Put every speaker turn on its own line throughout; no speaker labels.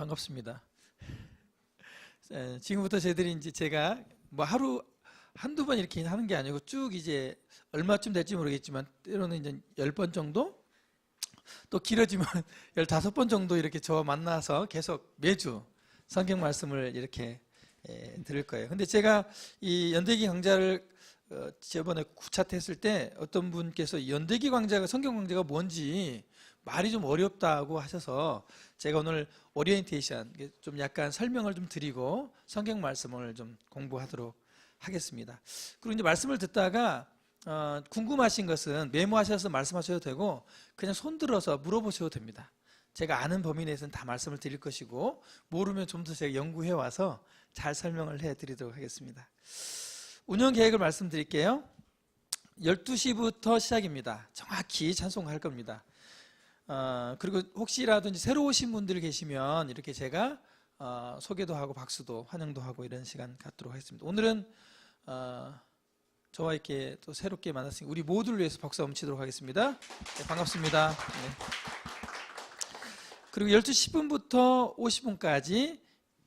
반갑습니다. 지금부터 저희들이 이제 제가 뭐 하루 한두 번 이렇게 하는 게 아니고 쭉 이제 얼마쯤 될지 모르겠지만 때로는 이제 10번 정도, 또 길어지면 15번 정도 이렇게 저와 만나서 계속 매주 성경 말씀을 이렇게 들을 거예요. 근데 제가 이 연대기 강좌를 저번에 9차 때 했을 때 어떤 분께서 연대기 강좌가 성경 강좌가 뭔지 말이 좀 어렵다고 하셔서 제가 오늘 오리엔테이션 좀 약간 설명을 좀 드리고 성경 말씀을 좀 공부하도록 하겠습니다. 그리고 이제 말씀을 듣다가 궁금하신 것은 메모하셔서 말씀하셔도 되고 그냥 손 들어서 물어보셔도 됩니다. 제가 아는 범위 내에서는 다 말씀을 드릴 것이고 모르면 좀 더 제가 연구해 와서 잘 설명을 해 드리도록 하겠습니다. 운영 계획을 말씀드릴게요. 12시부터 시작입니다. 정확히 찬송할 겁니다. 그리고 혹시라도 이제 새로 오신 분들 계시면 이렇게 제가 소개도 하고 박수도 환영도 하고 이런 시간 갖도록 하겠습니다. 오늘은 저와 이렇게 또 새롭게 만났으니 우리 모두를 위해서 박수 넘치도록 하겠습니다. 네, 반갑습니다. 네. 그리고 12시 10분부터 50분까지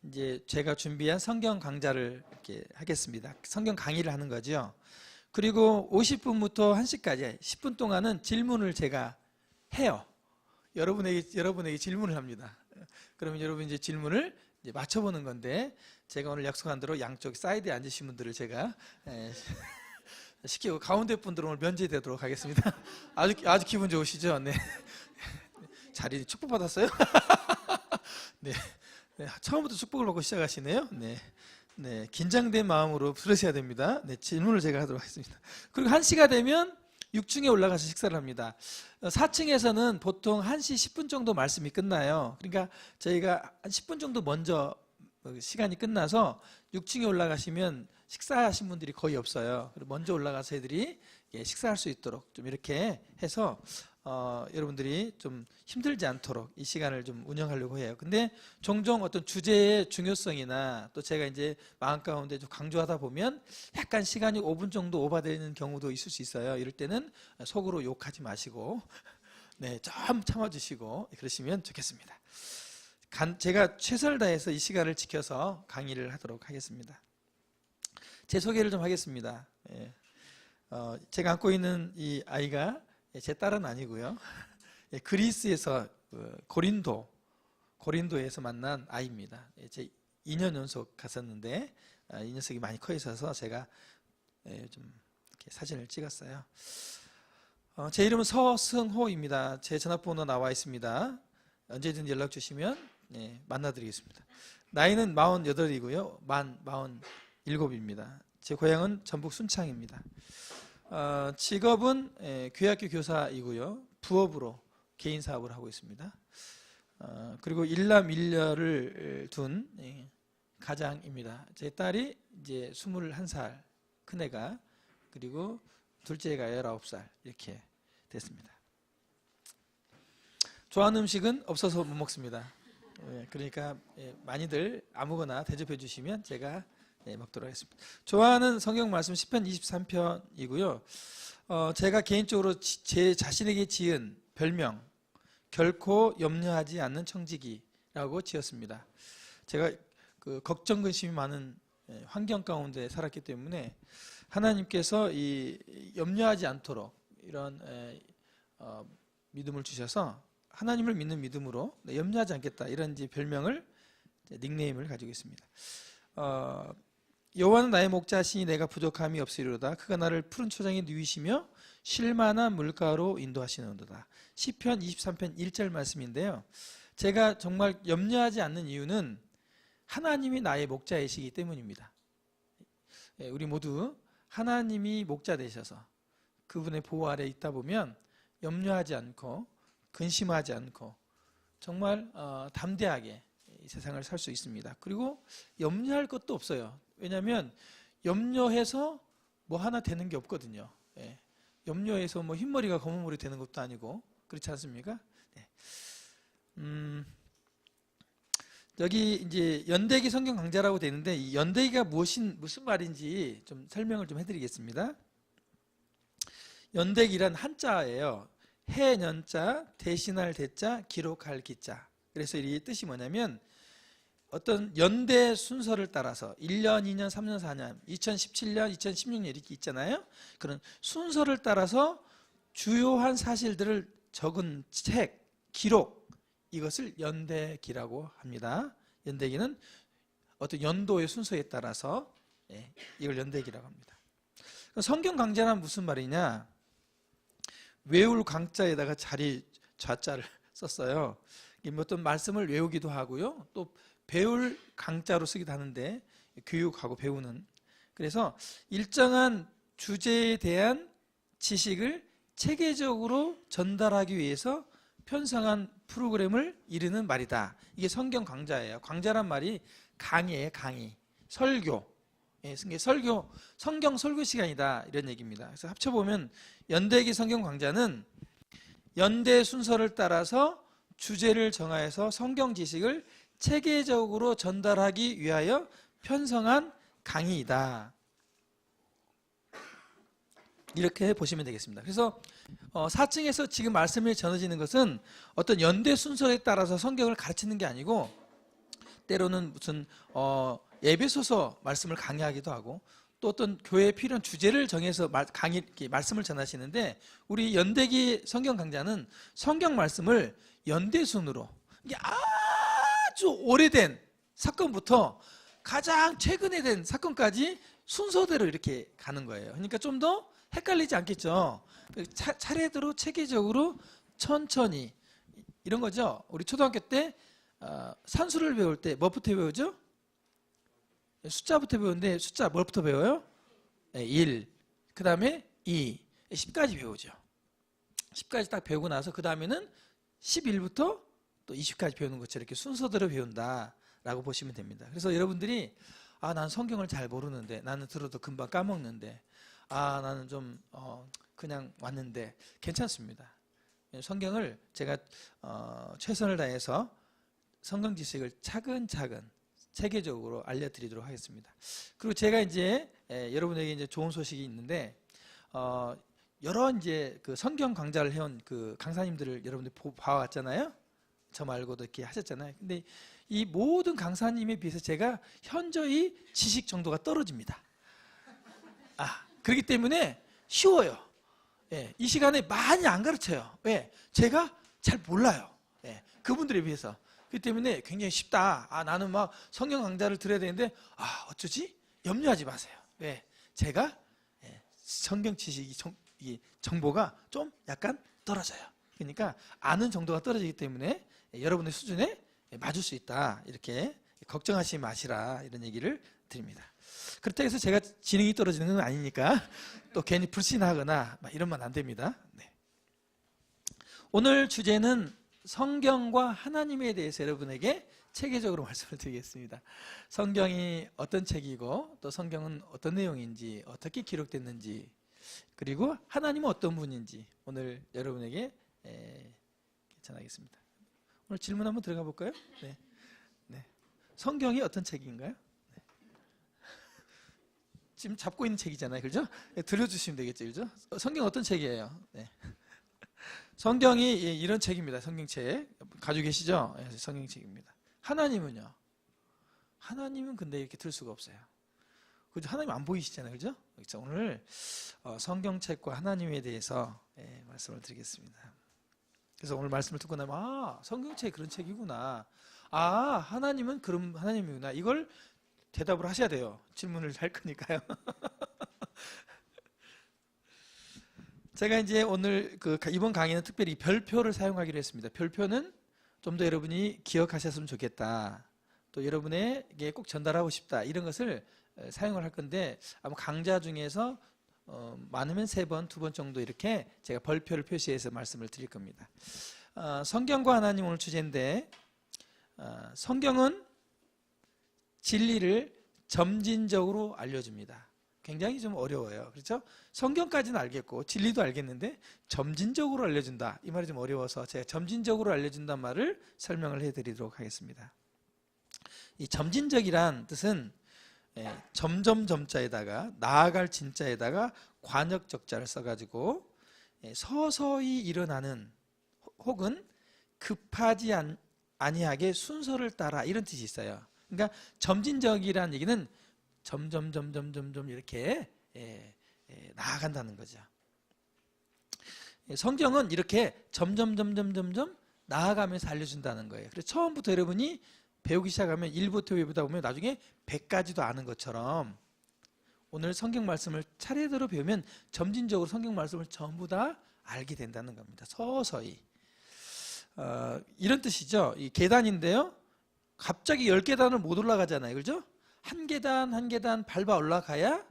이제 제가 준비한 성경 강좌를 이렇게 하겠습니다. 성경 강의를 하는 거죠. 그리고 50분부터 1시까지 10분 동안은 질문을 제가 해요. 여러분에게 질문을 합니다. 그러면 여러분 이제 질문을 이제 맞춰보는 건데 제가 오늘 약속한 대로 양쪽 사이드에 앉으신 분들을 제가 시키고 가운데 분들은 오늘 면제되도록 하겠습니다. 아주 기분 좋으시죠? 네. 자리 축복받았어요? 네. 네. 처음부터 축복을 받고 시작하시네요. 네. 네. 긴장된 마음으로 들으셔야 됩니다. 네. 질문을 제가 하도록 하겠습니다. 그리고 1시가 되면 6층에 올라가서 식사를 합니다. 4층에서는 보통 1시 10분 정도 말씀이 끝나요. 그러니까 저희가 한 10분 정도 먼저 시간이 끝나서 6층에 올라가시면 식사하신 분들이 거의 없어요. 먼저 올라가서 애들이 식사할 수 있도록 좀 이렇게 해서 여러분들이 좀 힘들지 않도록 이 시간을 좀 운영하려고 해요. 근데 종종 어떤 주제의 중요성이나 또 제가 이제 마음 가운데 좀 강조하다 보면 약간 시간이 5분 정도 오버되는 경우도 있을 수 있어요. 이럴 때는 속으로 욕하지 마시고 네, 좀 참아주시고 그러시면 좋겠습니다. 제가 최선을 다해서 이 시간을 지켜서 강의를 하도록 하겠습니다. 제 소개를 좀 하겠습니다. 제가 안고 있는 이 아이가 제 딸은 아니고요. 그리스에서 고린도에서 만난 아이입니다. 제 2년 연속 갔었는데 이 녀석이 많이 커 있어서 제가 좀 이렇게 사진을 찍었어요. 제 이름은 서승호입니다. 제 전화번호 나와 있습니다. 언제든 연락 주시면 만나드리겠습니다. 나이는 48이고요. 만 47입니다. 제 고향은 전북 순창입니다. 직업은 교회학교 교사이고요. 부업으로 개인 사업을 하고 있습니다. 그리고 일남 일녀를 둔 가장입니다. 제 딸이 이제 21살 큰애가, 그리고 둘째가 19살 이렇게 됐습니다. 좋아하는 음식은 없어서 못 먹습니다. 그러니까 많이들 아무거나 대접해 주시면 제가 먹도록 하겠습니다. 좋아하는 성경 말씀 10편 23편이고요. 제가 개인적으로 제 자신에게 지은 별명, 결코 염려하지 않는 청지기라고 지었습니다. 제가 걱정 근심이 많은 환경 가운데 살았기 때문에 하나님께서 이 염려하지 않도록 이런 믿음을 주셔서 하나님을 믿는 믿음으로 염려하지 않겠다, 이런 이제 별명을, 닉네임을 가지고 있습니다. 여호와는 나의 목자시니 내가 부족함이 없으리로다. 그가 나를 푸른 초장에 누이시며 쉴만한 물가로 인도하시는도다. 시편 23편 1절 말씀인데요. 제가 정말 염려하지 않는 이유는 하나님이 나의 목자이시기 때문입니다. 우리 모두 하나님이 목자 되셔서 그분의 보호 아래 있다 보면 염려하지 않고 근심하지 않고 정말 담대하게 이 세상을 살 수 있습니다. 그리고 염려할 것도 없어요. 왜냐하면 염려해서 뭐 하나 되는 게 없거든요. 염려해서 뭐 흰머리가 검은 머리 되는 것도 아니고, 그렇지 않습니까? 여기 이제 연대기 성경 강좌라고 되는데 이 연대기가 무슨 말인지 좀 설명을 좀 해드리겠습니다. 연대기란 한자예요. 해년자, 대신할 대자, 기록할 기자. 그래서 이 뜻이 뭐냐면 어떤 연대 순서를 따라서 1년, 2년, 3년, 4년, 2017년, 2016년 이렇게 있잖아요. 그런 순서를 따라서 주요한 사실들을 적은 책, 기록, 이것을 연대기라고 합니다. 연대기는 어떤 연도의 순서에 따라서 이걸 연대기라고 합니다. 성경 강좌란 무슨 말이냐? 외울 강자에다가 좌자를 썼어요. 어떤 말씀을 외우기도 하고요. 또 배울 강자로 쓰기도 하는데 교육하고 배우는. 그래서 일정한 주제에 대한 지식을 체계적으로 전달하기 위해서 편성한 프로그램을 이루는 말이다. 이게 성경 강좌예요. 강좌란 말이 강의예요. 강의. 설교. 설교, 성경 설교 시간이다 이런 얘기입니다. 그래서 합쳐보면 연대기 성경 강좌는 연대 순서를 따라서 주제를 정하여서 성경 지식을 체계적으로 전달하기 위하여 편성한 강의이다. 이렇게 보시면 되겠습니다. 그래서 4층에서 지금 말씀이 전해지는 것은 어떤 연대 순서에 따라서 성경을 가르치는 게 아니고 때로는 무슨 예배소서 말씀을 강의하기도 하고 또 어떤 교회에 필요한 주제를 정해서 말씀을 전하시는데 우리 연대기 성경 강좌는 성경 말씀을 연대순으로 이게 아주 오래된 사건부터 가장 최근에 된 사건까지 순서대로 이렇게 가는 거예요. 그러니까 좀 더 헷갈리지 않겠죠. 차례대로 체계적으로 천천히 이런 거죠. 우리 초등학교 때 산수를 배울 때 뭐부터 배우죠? 숫자부터 배우는데 숫자 뭐부터 배워요? 1, 그 다음에 2, 10까지 배우죠. 10까지 딱 배우고 나서 그 다음에는 11부터 또 20까지 배우는 것처럼 이렇게 순서대로 배운다라고 보시면 됩니다. 그래서 여러분들이 난 성경을 잘 모르는데 나는 들어도 금방 까먹는데 나는 좀 그냥 왔는데 괜찮습니다. 성경을 제가 최선을 다해서 성경 지식을 차근차근 체계적으로 알려드리도록 하겠습니다. 그리고 제가 이제 여러분에게 이제 좋은 소식이 있는데 여러 이제 그 성경 강좌를 해온 그 강사님들을 여러분들 봐왔잖아요. 저 말고도 이렇게 하셨잖아요. 근데 이 모든 강사님에 비해서 제가 현저히 지식 정도가 떨어집니다. 그렇기 때문에 쉬워요. 이 시간에 많이 안 가르쳐요. 왜? 제가 잘 몰라요. 그분들에 비해서. 그렇기 때문에 굉장히 쉽다. 나는 막 성경 강좌를 들어야 되는데 어쩌지? 염려하지 마세요. 왜? 제가 성경 지식이 정보가 좀 약간 떨어져요. 그러니까 아는 정도가 떨어지기 때문에 여러분의 수준에 맞을 수 있다. 이렇게 걱정하지 마시라 이런 얘기를 드립니다. 그렇다고 해서 제가 지능이 떨어지는 건 아니니까 또 괜히 불신하거나 이러면 안 됩니다. 네. 오늘 주제는 성경과 하나님에 대해서 여러분에게 체계적으로 말씀을 드리겠습니다. 성경이 어떤 책이고 또 성경은 어떤 내용인지 어떻게 기록됐는지 그리고 하나님은 어떤 분인지 오늘 여러분에게 전하겠습니다. 오늘 질문 한번 들어가 볼까요? 네. 성경이 어떤 책인가요? 네. 지금 잡고 있는 책이잖아요. 그죠? 들려주시면 되겠죠. 그죠? 성경 어떤 책이에요? 네. 성경이 이런 책입니다. 성경책. 가지고 계시죠? 성경책입니다. 하나님은요? 하나님은 근데 이렇게 들 수가 없어요. 그죠? 하나님 안 보이시잖아요. 그죠? 그래서 오늘 성경책과 하나님에 대해서 말씀을 드리겠습니다. 그래서 오늘 말씀을 듣고 나면 성경책이 그런 책이구나. 하나님은 그런 하나님이구나. 이걸 대답을 하셔야 돼요. 질문을 할 거니까요. 제가 이제 오늘 이번 강의는 특별히 별표를 사용하기로 했습니다. 별표는 좀 더 여러분이 기억하셨으면 좋겠다. 또 여러분에게 꼭 전달하고 싶다. 이런 것을 사용을 할 건데 아마 강좌 중에서 많으면 3번, 2번 정도 이렇게 제가 별표를 표시해서 말씀을 드릴 겁니다. 성경과 하나님 오늘 주제인데 성경은 진리를 점진적으로 알려줍니다. 굉장히 좀 어려워요. 그렇죠? 성경까지는 알겠고 진리도 알겠는데 점진적으로 알려준다. 이 말이 좀 어려워서 제가 점진적으로 알려준다는 말을 설명을 해드리도록 하겠습니다. 이 점진적이란 뜻은 점점점자에다가 나아갈 진자에다가 관역적자를 써가지고 서서히 일어나는 혹은 급하지 아니하게 순서를 따라 이런 뜻이 있어요. 그러니까 점진적이라는 얘기는 점점 이렇게 나아간다는 거죠. 성경은 이렇게 점점 나아가면서 알려준다는 거예요. 그래서 처음부터 여러분이 배우기 시작하면 1부터 배우다 보면 나중에 100까지도 아는 것처럼 오늘 성경 말씀을 차례대로 배우면 점진적으로 성경 말씀을 전부 다 알게 된다는 겁니다. 서서히. 이런 뜻이죠. 이 계단인데요. 갑자기 10계단을 못 올라가잖아요. 그죠? 한 계단 밟아 올라가야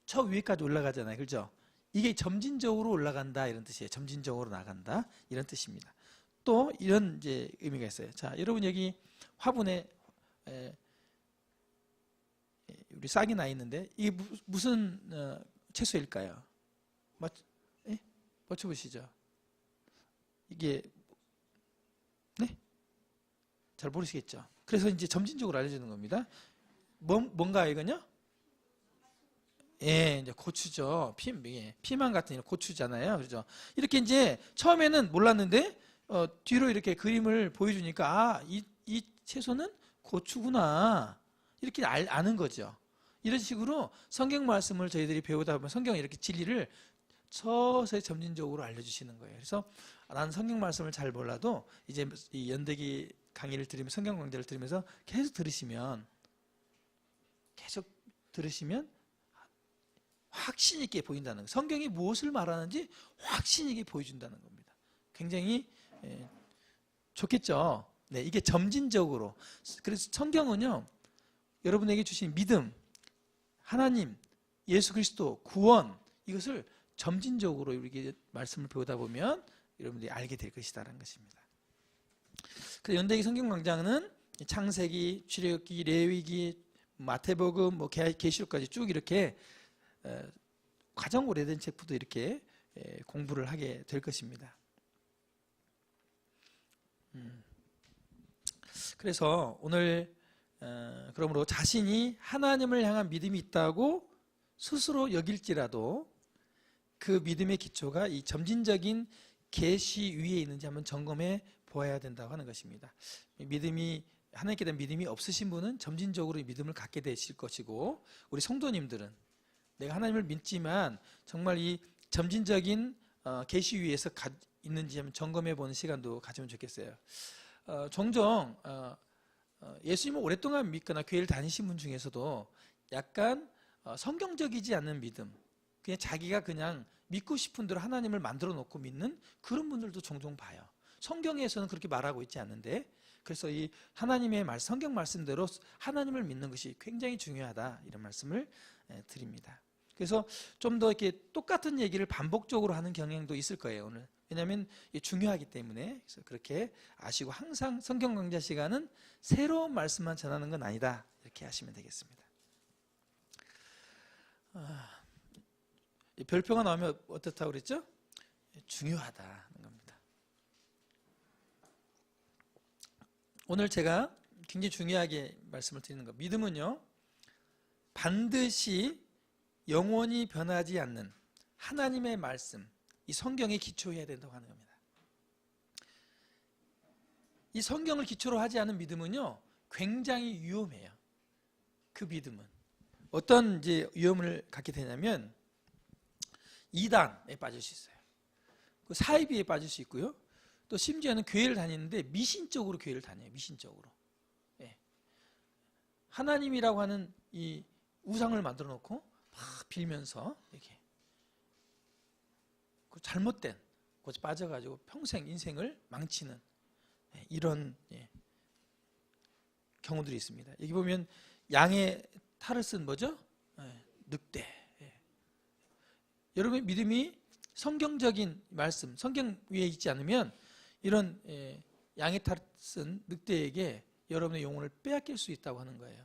저 위에까지 올라가잖아요. 그죠? 이게 점진적으로 올라간다 이런 뜻이에요. 점진적으로 나간다 이런 뜻입니다. 또 이런 이제 의미가 있어요. 자, 여러분 여기 화분에 우리 싹이 나 있는데 이게 무슨 채소일까요? 맞춰보시죠. 이게 네? 잘 모르시겠죠. 그래서 이제 점진적으로 알려주는 겁니다. 뭔가 이거요? 예, 이제 고추죠. 피망 같은 고추잖아요. 그렇죠? 이렇게 이제 처음에는 몰랐는데 뒤로 이렇게 그림을 보여주니까 이 채소는 고추구나 이렇게 아는 거죠. 이런 식으로 성경 말씀을 저희들이 배우다 보면 성경 이렇게 진리를 서서히 점진적으로 알려주시는 거예요. 그래서 나는 성경 말씀을 잘 몰라도 이제 이 연대기 강의를 들으면서 성경 강좌를 들으면서 계속 들으시면 확신 있게 보인다는 거예요. 성경이 무엇을 말하는지 확신 있게 보여준다는 겁니다. 굉장히 좋겠죠. 네, 이게 점진적으로. 그래서 성경은요, 여러분에게 주신 믿음, 하나님, 예수 그리스도, 구원 이것을 점진적으로 이렇게 말씀을 배우다 보면 여러분들이 알게 될 것이다라는 것입니다. 그래서 연대기 성경 강좌는 창세기, 출애굽기, 레위기, 마태복음, 계시록까지 쭉 이렇게 가장 오래된 책부터 이렇게 공부를 하게 될 것입니다. 그래서 오늘 그러므로 자신이 하나님을 향한 믿음이 있다고 스스로 여길지라도 그 믿음의 기초가 이 점진적인 계시 위에 있는지 한번 점검해 보아야 된다고 하는 것입니다. 하나님께 대한 믿음이 없으신 분은 점진적으로 이 믿음을 갖게 되실 것이고, 우리 성도님들은 내가 하나님을 믿지만 정말 이 점진적인 계시 위에서 있는지 한번 점검해 보는 시간도 가지면 좋겠어요. 종종 예수님을 오랫동안 믿거나 교회를 다니신 분 중에서도 약간 성경적이지 않는 믿음, 그냥 자기가 그냥 믿고 싶은 대로 하나님을 만들어 놓고 믿는 그런 분들도 종종 봐요. 성경에서는 그렇게 말하고 있지 않는데, 그래서 이 하나님의 성경 말씀대로 하나님을 믿는 것이 굉장히 중요하다 이런 말씀을 드립니다. 그래서 좀 더 이렇게 똑같은 얘기를 반복적으로 하는 경향도 있을 거예요 오늘. 왜냐하면 중요하기 때문에. 그래서 그렇게 아시고 항상 성경 강좌 시간은 새로운 말씀만 전하는 건 아니다 이렇게 하시면 되겠습니다. 별표가 나오면 어떻다고 그랬죠? 중요하다는 겁니다. 오늘 제가 굉장히 중요하게 말씀을 드리는 거, 믿음은요 반드시 영원히 변하지 않는 하나님의 말씀, 이 성경에 기초해야 된다고 하는 겁니다. 이 성경을 기초로 하지 않은 믿음은요 굉장히 위험해요. 그 믿음은 어떤 이제 위험을 갖게 되냐면 이단에 빠질 수 있어요. 사이비에 빠질 수 있고요. 또 심지어는 교회를 다니는데 미신적으로 교회를 다녀요. 미신적으로. 예. 하나님이라고 하는 이 우상을 만들어 놓고 막 빌면서 이렇게 잘못된 곳에 빠져가지고 평생 인생을 망치는 이런 경우들이 있습니다. 여기 보면 양의 탈을 쓴 뭐죠? 늑대. 여러분의 믿음이 성경적인 말씀, 성경 위에 있지 않으면 이런 양의 탈을 쓴 늑대에게 여러분의 영혼을 빼앗길 수 있다고 하는 거예요.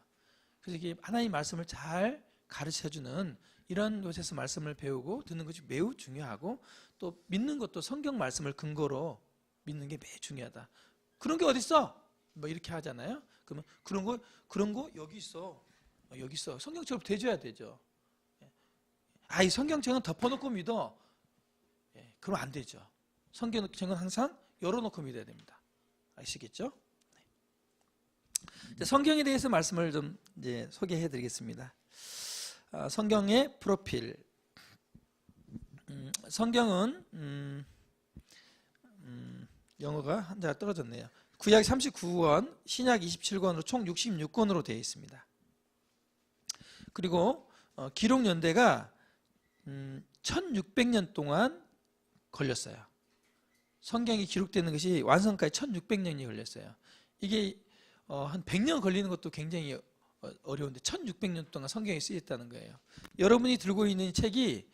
그래서 이게 하나님 말씀을 잘 가르쳐주는 이런 곳에서 말씀을 배우고 듣는 것이 매우 중요하고, 또 믿는 것도 성경 말씀을 근거로 믿는 게 매우 중요하다. 그런 게 어디 있어? 뭐 이렇게 하잖아요. 그러면 그런 거 여기 있어. 여기 있어. 성경처럼 돼줘야 되죠. 이 성경책은 덮어놓고 믿어. 그럼 안 되죠. 성경책은 항상 열어놓고 믿어야 됩니다. 아시겠죠? 성경에 대해서 말씀을 좀 이제 소개해 드리겠습니다. 성경의 프로필. 성경은 영어가 한자가 떨어졌네요. 구약 39권, 신약 27권으로 총 66권으로 되어 있습니다. 그리고 기록 연대가 1600년 동안 걸렸어요. 성경이 기록되는 것이 완성까지 1600년이 걸렸어요. 이게 한 100년 걸리는 것도 굉장히 어려운데 1600년 동안 성경이 쓰였다는 거예요. 여러분이 들고 있는 책이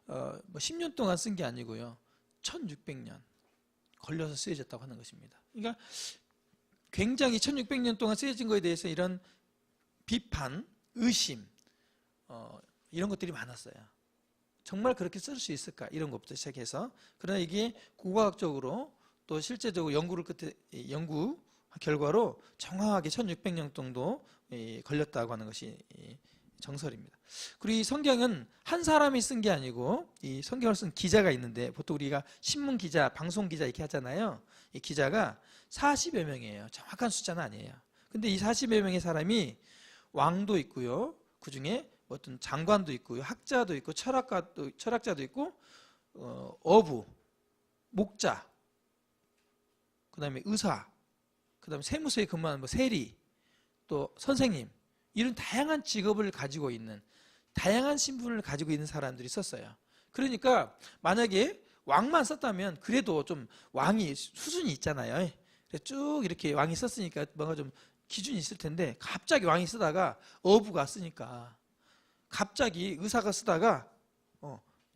뭐 10년 동안 쓴 게 아니고요. 1600년 걸려서 쓰여졌다고 하는 것입니다. 그러니까 굉장히 1600년 동안 쓰여진 것에 대해서 이런 비판, 의심 이런 것들이 많았어요. 정말 그렇게 쓸 수 있을까? 이런 것부터 시작해서. 그러나 이게 고고학적으로 또 실제적으로 연구 결과로 정확하게 1600년 정도 걸렸다고 하는 것이 정설입니다. 그리고 이 성경은 한 사람이 쓴 게 아니고 이 성경을 쓴 기자가 있는데 보통 우리가 신문 기자, 방송 기자 이렇게 하잖아요. 이 기자가 40여 명이에요. 정확한 숫자는 아니에요. 근데 이 40여 명의 사람이 왕도 있고요. 그 중에 어떤 장관도 있고요. 학자도 있고 철학자도 있고 어부, 목자, 그 다음에 의사, 그 다음에 세무서에 근무하는 세리, 또 선생님 이런 다양한 직업을 가지고 있는 다양한 신분을 가지고 있는 사람들이 썼어요. 그러니까 만약에 왕만 썼다면 그래도 좀 왕이 수준이 있잖아요. 쭉 이렇게 왕이 썼으니까 뭔가 좀 기준이 있을 텐데 갑자기 왕이 쓰다가 어부가 쓰니까 갑자기 의사가 쓰다가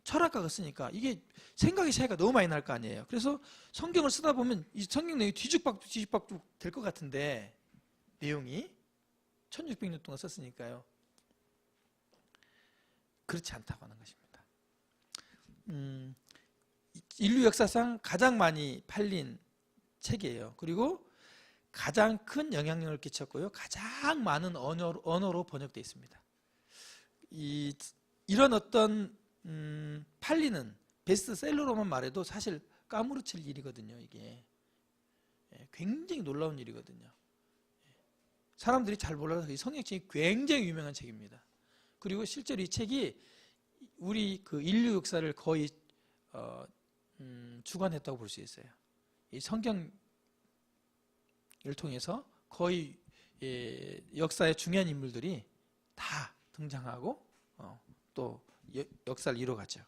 철학가가 쓰니까 이게 생각의 차이가 너무 많이 날 거 아니에요. 그래서 성경을 쓰다 보면 이 성경 내용이 뒤죽박죽 될 것 같은데 내용이 1600년 동안 썼으니까요. 그렇지 않다고 하는 것입니다. 인류 역사상 가장 많이 팔린 책이에요. 그리고 가장 큰 영향력을 끼쳤고요. 가장 많은 언어로 번역되어 있습니다. 이런 어떤 팔리는 베스트셀러로만 말해도 사실 까무러칠 일이거든요. 이게 굉장히 놀라운 일이거든요. 사람들이 잘 몰라서 이 성경책이 굉장히 유명한 책입니다. 그리고 실제로 이 책이 우리 그 인류 역사를 거의 주관했다고 볼 수 있어요. 이 성경을 통해서 거의 역사의 중요한 인물들이 다 등장하고 또 역사를 이뤄가죠.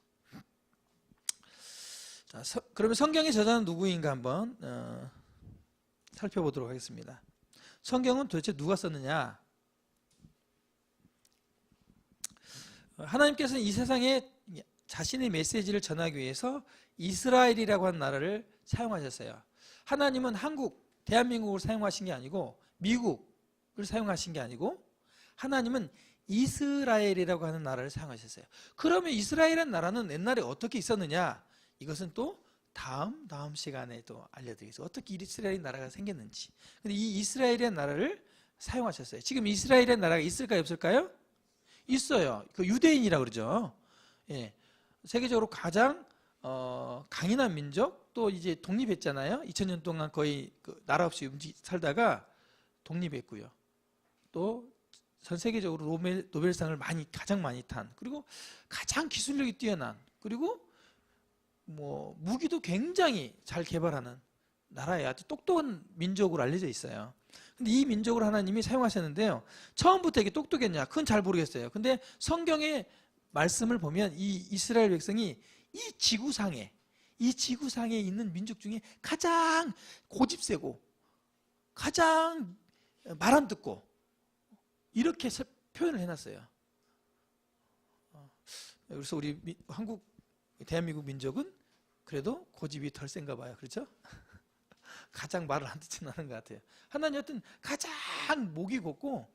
자, 그러면 성경의 저자는 누구인가 한번 살펴보도록 하겠습니다. 성경은 도대체 누가 썼느냐? 하나님께서는 이 세상에 자신의 메시지를 전하기 위해서 이스라엘이라고 하는 나라를 사용하셨어요. 하나님은 대한민국을 사용하신 게 아니고 미국을 사용하신 게 아니고 하나님은 이스라엘이라고 하는 나라를 사용하셨어요. 그러면 이스라엘이라는 나라는 옛날에 어떻게 있었느냐? 이것은 또 다음 시간에 또 알려드리겠습니다. 어떻게 이스라엘 나라가 생겼는지. 근데 이 이스라엘이라는 나라를 사용하셨어요. 지금 이스라엘이라는 나라가 있을까요? 없을까요? 있어요. 그 유대인이라고 그러죠. 예. 세계적으로 가장 강인한 민족, 또 이제 독립했잖아요. 2000년 동안 거의 그 나라 없이 살다가 독립했고요. 또 전 세계적으로 노벨상을 가장 많이 탄, 그리고 가장 기술력이 뛰어난, 그리고 뭐 무기도 굉장히 잘 개발하는 나라에 아주 똑똑한 민족으로 알려져 있어요. 근데 이 민족을 하나님이 사용하셨는데요. 처음부터 이게 똑똑했냐? 그건 잘 모르겠어요. 근데 성경의 말씀을 보면 이 이스라엘 백성이 이 지구상에 있는 민족 중에 가장 고집세고 가장 말 안 듣고 이렇게 표현을 해놨어요. 그래서 우리 대한민국 민족은 그래도 고집이 덜 센가 봐요. 그렇죠? 가장 말을 안 듣지는 않은 것 같아요. 하나님 어떤 가장 목이 곱고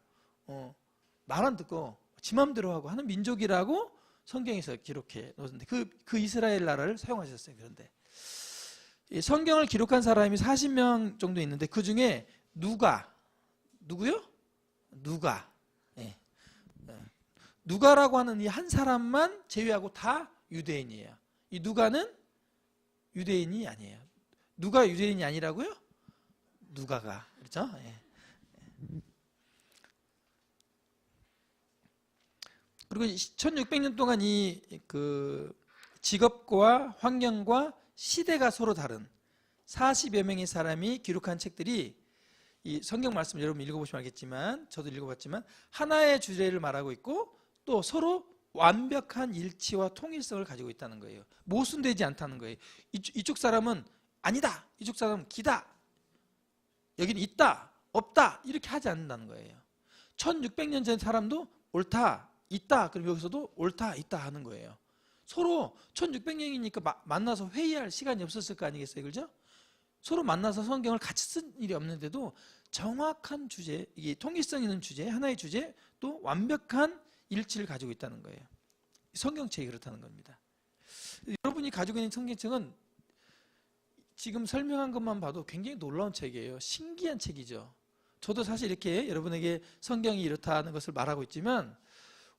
말 안 듣고 지 맘대로 하고 하는 민족이라고 성경에서 기록해 놓았는데 그 이스라엘 나라를 사용하셨어요. 그런데 성경을 기록한 사람이 40명 정도 있는데 그 중에 누구요? 예. 누가라고 하는 이 한 사람만 제외하고 다 유대인이에요. 이 누가는 유대인이 아니에요. 누가 유대인이 아니라고요? 누가가, 그렇죠? 예. 그리고 1600년 동안 이 그 직업과 환경과 시대가 서로 다른 40여 명의 사람이 기록한 책들이 이 성경 말씀 여러분 읽어보시면 알겠지만 저도 읽어봤지만 하나의 주제를 말하고 있고 또 서로 완벽한 일치와 통일성을 가지고 있다는 거예요. 모순되지 않다는 거예요. 이쪽 사람은 아니다, 이쪽 사람은 기다, 여기는 있다, 없다 이렇게 하지 않는다는 거예요. 1600년 전 사람도 옳다, 있다, 그럼 여기서도 옳다, 있다 하는 거예요. 서로 1600년이니까 만나서 회의할 시간이 없었을 거 아니겠어요, 그죠? 서로 만나서 성경을 같이 쓴 일이 없는데도 정확한 주제, 이게 통일성 있는 주제, 하나의 주제, 또 완벽한 일치를 가지고 있다는 거예요. 성경책이 그렇다는 겁니다. 여러분이 가지고 있는 성경책은 지금 설명한 것만 봐도 굉장히 놀라운 책이에요. 신기한 책이죠. 저도 사실 이렇게 여러분에게 성경이 이렇다는 것을 말하고 있지만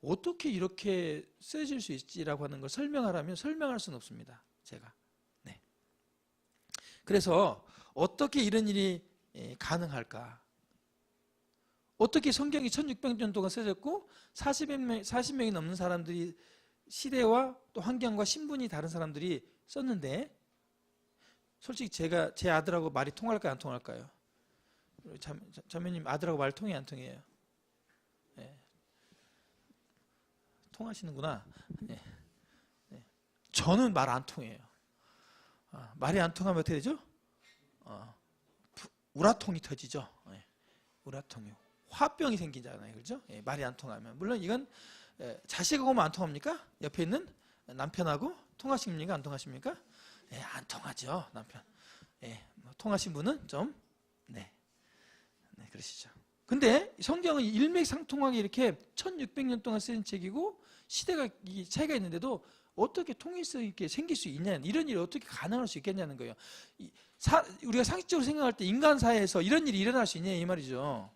어떻게 이렇게 쓰여질 수 있지라고 하는 걸 설명하라면 설명할 수는 없습니다. 제가. 네. 그래서 어떻게 이런 일이 가능할까? 어떻게 성경이 1600년 동안 쓰여졌고 40명이 넘는 사람들이 시대와 또 환경과 신분이 다른 사람들이 썼는데 솔직히 제가 제 아들하고 말이 통할까요? 안 통할까요? 자매님 아들하고 말 통해 안 통해요? 네. 통하시는구나. 네. 네. 저는 말 안 통해요. 말이 안 통하면 어떻게 되죠? 우라통이 터지죠. 네. 우라통이. 화병이 생기잖아요. 그렇죠? 예, 말이 안 통하면. 물론 이건 자식하고만 안 통합니까? 옆에 있는 남편하고 통하십니까? 안 통하십니까? 예, 안 통하죠. 남편. 예, 통하신 분은 좀 네, 그러시죠. 근데 성경은 일맥상통하게 이렇게 1600년 동안 쓰인 책이고 시대가 차이가 있는데도 어떻게 통일성 있게 생길 수 있냐, 이런 일이 어떻게 가능할 수 있겠냐는 거예요. 우리가 상식적으로 생각할 때 인간 사회에서 이런 일이 일어날 수 있냐 이 말이죠.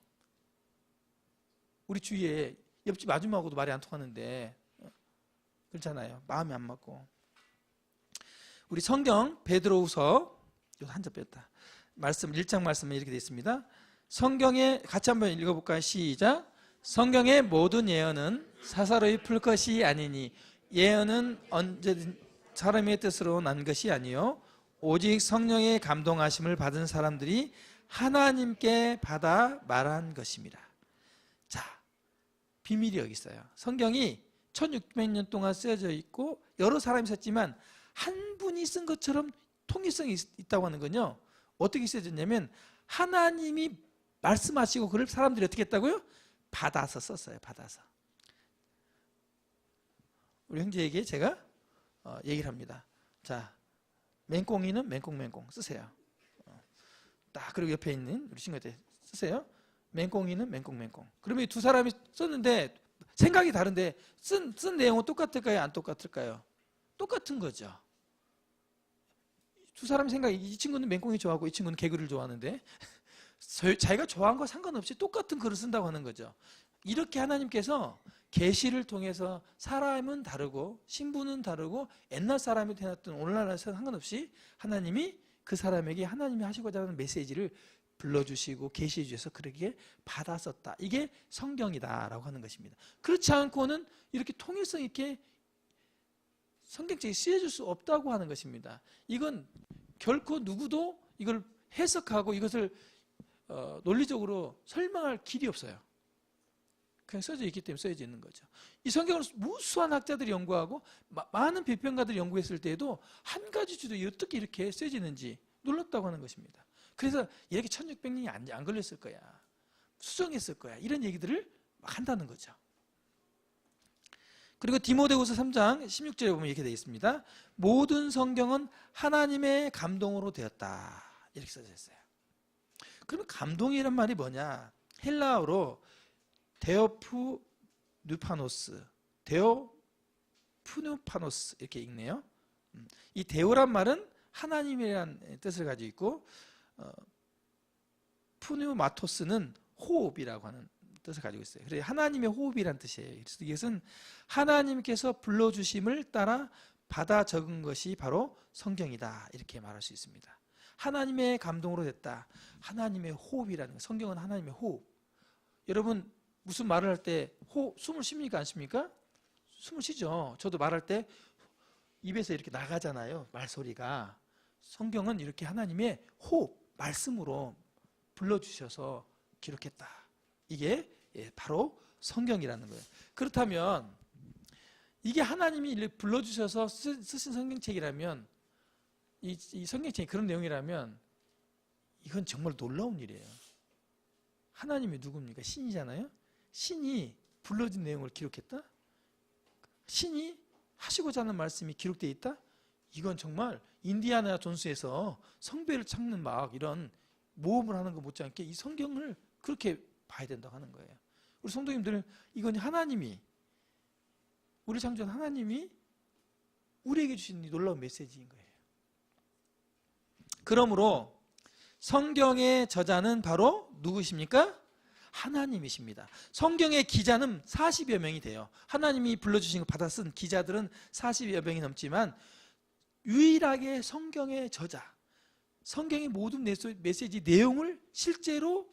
우리 주위에 옆집 아줌마하고도 말이 안 통하는데 그렇잖아요. 마음이 안 맞고. 우리 성경 베드로후서 한 점 뺐다. 말씀 1장 말씀에 이렇게 되어 있습니다. 성경에 같이 한번 읽어볼까요? 시작. 성경의 모든 예언은 사사로이 풀 것이 아니니 예언은 언제든 사람의 뜻으로 난 것이 아니요 오직 성령의 감동하심을 받은 사람들이 하나님께 받아 말한 것입니다. 자, 비밀이 여기 있어요. 성경이 1600년 동안 쓰여져 있고 여러 사람이 썼지만 한 분이 쓴 것처럼 통일성이 있다고 하는 건요, 어떻게 쓰여졌냐면 하나님이 말씀하시고 그걸 사람들이 어떻게 했다고요? 받아서 썼어요. 받아서. 우리 형제에게 제가 얘기를 합니다. 자, 맹꽁이는 맹꽁 쓰세요. 딱 그리고 옆에 있는 우리 친구한테 쓰세요. 맹꽁이는 맹꽁. 그러면 두 사람이 썼는데 생각이 다른데 쓴 내용은 똑같을까요? 안 똑같을까요? 똑같은 거죠. 두 사람 생각이, 이 친구는 맹꽁이 좋아하고 이 친구는 개구리를 좋아하는데 자기가 좋아하는 거 상관없이 똑같은 글을 쓴다고 하는 거죠. 이렇게 하나님께서 계시를 통해서 사람은 다르고 신분은 다르고 옛날 사람이 태어났던 오늘날 상관없이 하나님이 그 사람에게 하나님이 하시고자 하는 메시지를 불러주시고 계시해 주셔서 그렇게 받았었다. 이게 성경이다라고 하는 것입니다. 그렇지 않고는 이렇게 통일성 있게 성경책이 쓰여질 수 없다고 하는 것입니다. 이건 결코 누구도 이걸 해석하고 이것을 논리적으로 설명할 길이 없어요. 그냥 써져 있기 때문에 써져 있는 거죠. 이 성경을 무수한 학자들이 연구하고 많은 비평가들이 연구했을 때에도 한 가지 주도 어떻게 이렇게 써지는지 놀랐다고 하는 것입니다. 그래서 이렇게 1600년이 안 걸렸을 거야, 수정했을 거야, 이런 얘기들을 막 한다는 거죠. 그리고 디모데후서 3장 16절에 보면 이렇게 되어 있습니다. 모든 성경은 하나님의 감동으로 되었다, 이렇게 써져 있어요. 그러면 감동이란 말이 뭐냐? 헬라어로 데오푸누파노스, 데오푸누파노스 이렇게 읽네요. 이 데오란 말은 하나님이라는 뜻을 가지고 있고 푸누마토스는 호흡이라고 하는 뜻을 가지고 있어요. 그래서 하나님의 호흡이란 뜻이에요. 그래서 이것은 하나님께서 불러주심을 따라 받아 적은 것이 바로 성경이다, 이렇게 말할 수 있습니다. 하나님의 감동으로 됐다. 하나님의 호흡이라는 거. 성경은 하나님의 호흡. 여러분 무슨 말을 할 때 숨을 쉽니까 안 쉽니까? 숨을 쉬죠. 저도 말할 때 입에서 이렇게 나가잖아요. 말소리가. 성경은 이렇게 하나님의 호흡, 말씀으로 불러주셔서 기록했다. 이게 바로 성경이라는 거예요. 그렇다면 이게 하나님이 불러주셔서 쓰신 성경책이라면, 이 성경책이 그런 내용이라면 이건 정말 놀라운 일이에요. 하나님이 누굽니까? 신이잖아요. 신이 불러준 내용을 기록했다? 신이 하시고자 하는 말씀이 기록되어 있다? 이건 정말 인디아나 존스에서 성배를 찾는 막 이런 모험을 하는 것 못지않게 이 성경을 그렇게 봐야 된다고 하는 거예요. 우리 성도님들, 이건 하나님이, 우리 창조한 하나님이 우리에게 주신 이 놀라운 메시지인 거예요. 그러므로 성경의 저자는 바로 누구십니까? 하나님이십니다. 성경의 기자는 40여 명이 돼요. 하나님이 불러주신 거 받아 쓴 기자들은 40여 명이 넘지만 유일하게 성경의 저자, 성경의 모든 메시지 내용을 실제로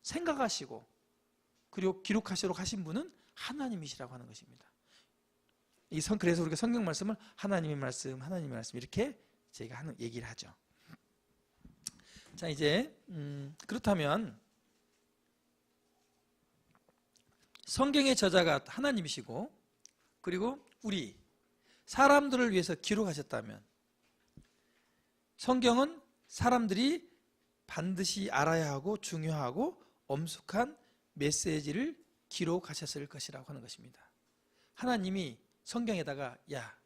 생각하시고 그리고 기록하시도록 하신 분은 하나님이시라고 하는 것입니다. 그래서 우리가 성경 말씀을 하나님의 말씀, 하나님의 말씀 이렇게 제가 얘기를 하죠. 자, 이제 그렇다면 성경의 저자가 하나님이시고 그리고 우리 사람들을 위해서 기록하셨다면 성경은 사람들이 반드시 알아야 하고 중요하고 엄숙한 메시지를 기록하셨을 것이라고 하는 것입니다. 하나님이 성경에다가 야,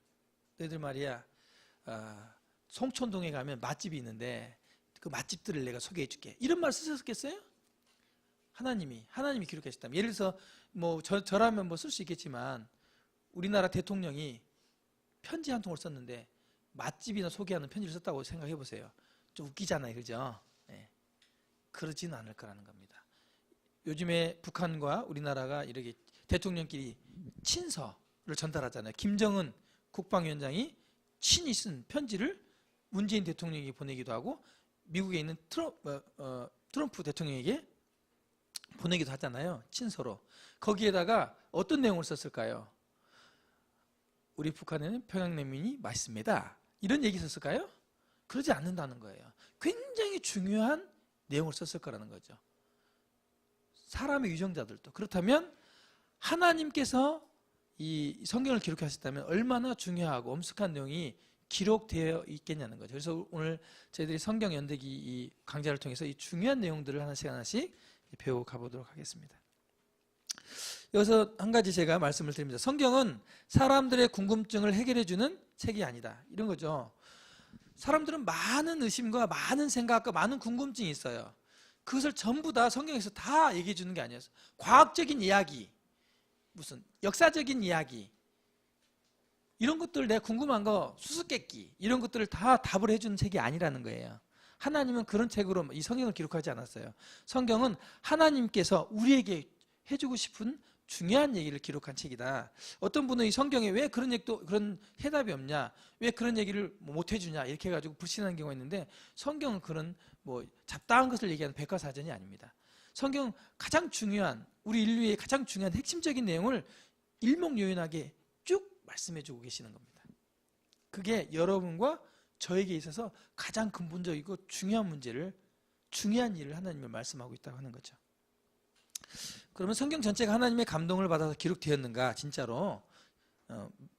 너희들 말이야, 송촌동에 가면 맛집이 있는데 그 맛집들을 내가 소개해 줄게. 이런 말 쓰셨겠어요? 하나님이 기록하셨다면, 예를 들어서 뭐 저라면 뭐 쓸 수 있겠지만 우리나라 대통령이 편지 한 통을 썼는데 맛집이나 소개하는 편지를 썼다고 생각해 보세요. 좀 웃기잖아요, 그죠? 네. 그러지는 않을 거라는 겁니다. 요즘에 북한과 우리나라가 이렇게 대통령끼리 친서를 전달하잖아요. 김정은 국방위원장이 친히 쓴 편지를 문재인 대통령에게 보내기도 하고 미국에 있는 트럼프 대통령에게 보내기도 하잖아요. 친서로. 거기에다가 어떤 내용을 썼을까요? 우리 북한에는 평양냉면이 맛있습니다. 이런 얘기 썼을까요? 그러지 않는다는 거예요. 굉장히 중요한 내용을 썼을 거라는 거죠. 사람의 유정자들도. 그렇다면 하나님께서 이 성경을 기록하셨다면 얼마나 중요하고 엄숙한 내용이 기록되어 있겠냐는 거죠. 그래서 오늘 저희들이 성경 연대기 이 강좌를 통해서 이 중요한 내용들을 하나씩 배워가 보도록 하겠습니다. 여기서 한 가지 제가 말씀을 드립니다. 성경은 사람들의 궁금증을 해결해 주는 책이 아니다. 이런 거죠. 사람들은 많은 의심과 많은 생각과 많은 궁금증이 있어요. 그것을 전부 다 성경에서 다 얘기해 주는 게 아니었어요. 과학적인 이야기, 무슨 역사적인 이야기, 이런 것들 내가 궁금한 거 수수께끼 이런 것들을 다 답을 해주는 책이 아니라는 거예요. 하나님은 그런 책으로 이 성경을 기록하지 않았어요. 성경은 하나님께서 우리에게 해주고 싶은 중요한 얘기를 기록한 책이다. 어떤 분은 이 성경에 왜 그런 해답이 없냐, 왜 그런 얘기를 못 해주냐 이렇게 해가지고 불신하는 경우가 있는데, 성경은 그런 잡다한 것을 얘기하는 백과사전이 아닙니다. 성경 가장 중요한, 우리 인류의 가장 중요한 핵심적인 내용을 일목요연하게 쭉 말씀해주고 계시는 겁니다. 그게 여러분과 저에게 있어서 가장 근본적이고 중요한 문제를, 중요한 일을 하나님이 말씀하고 있다고 하는 거죠. 그러면 성경 전체가 하나님의 감동을 받아서 기록되었는가? 진짜로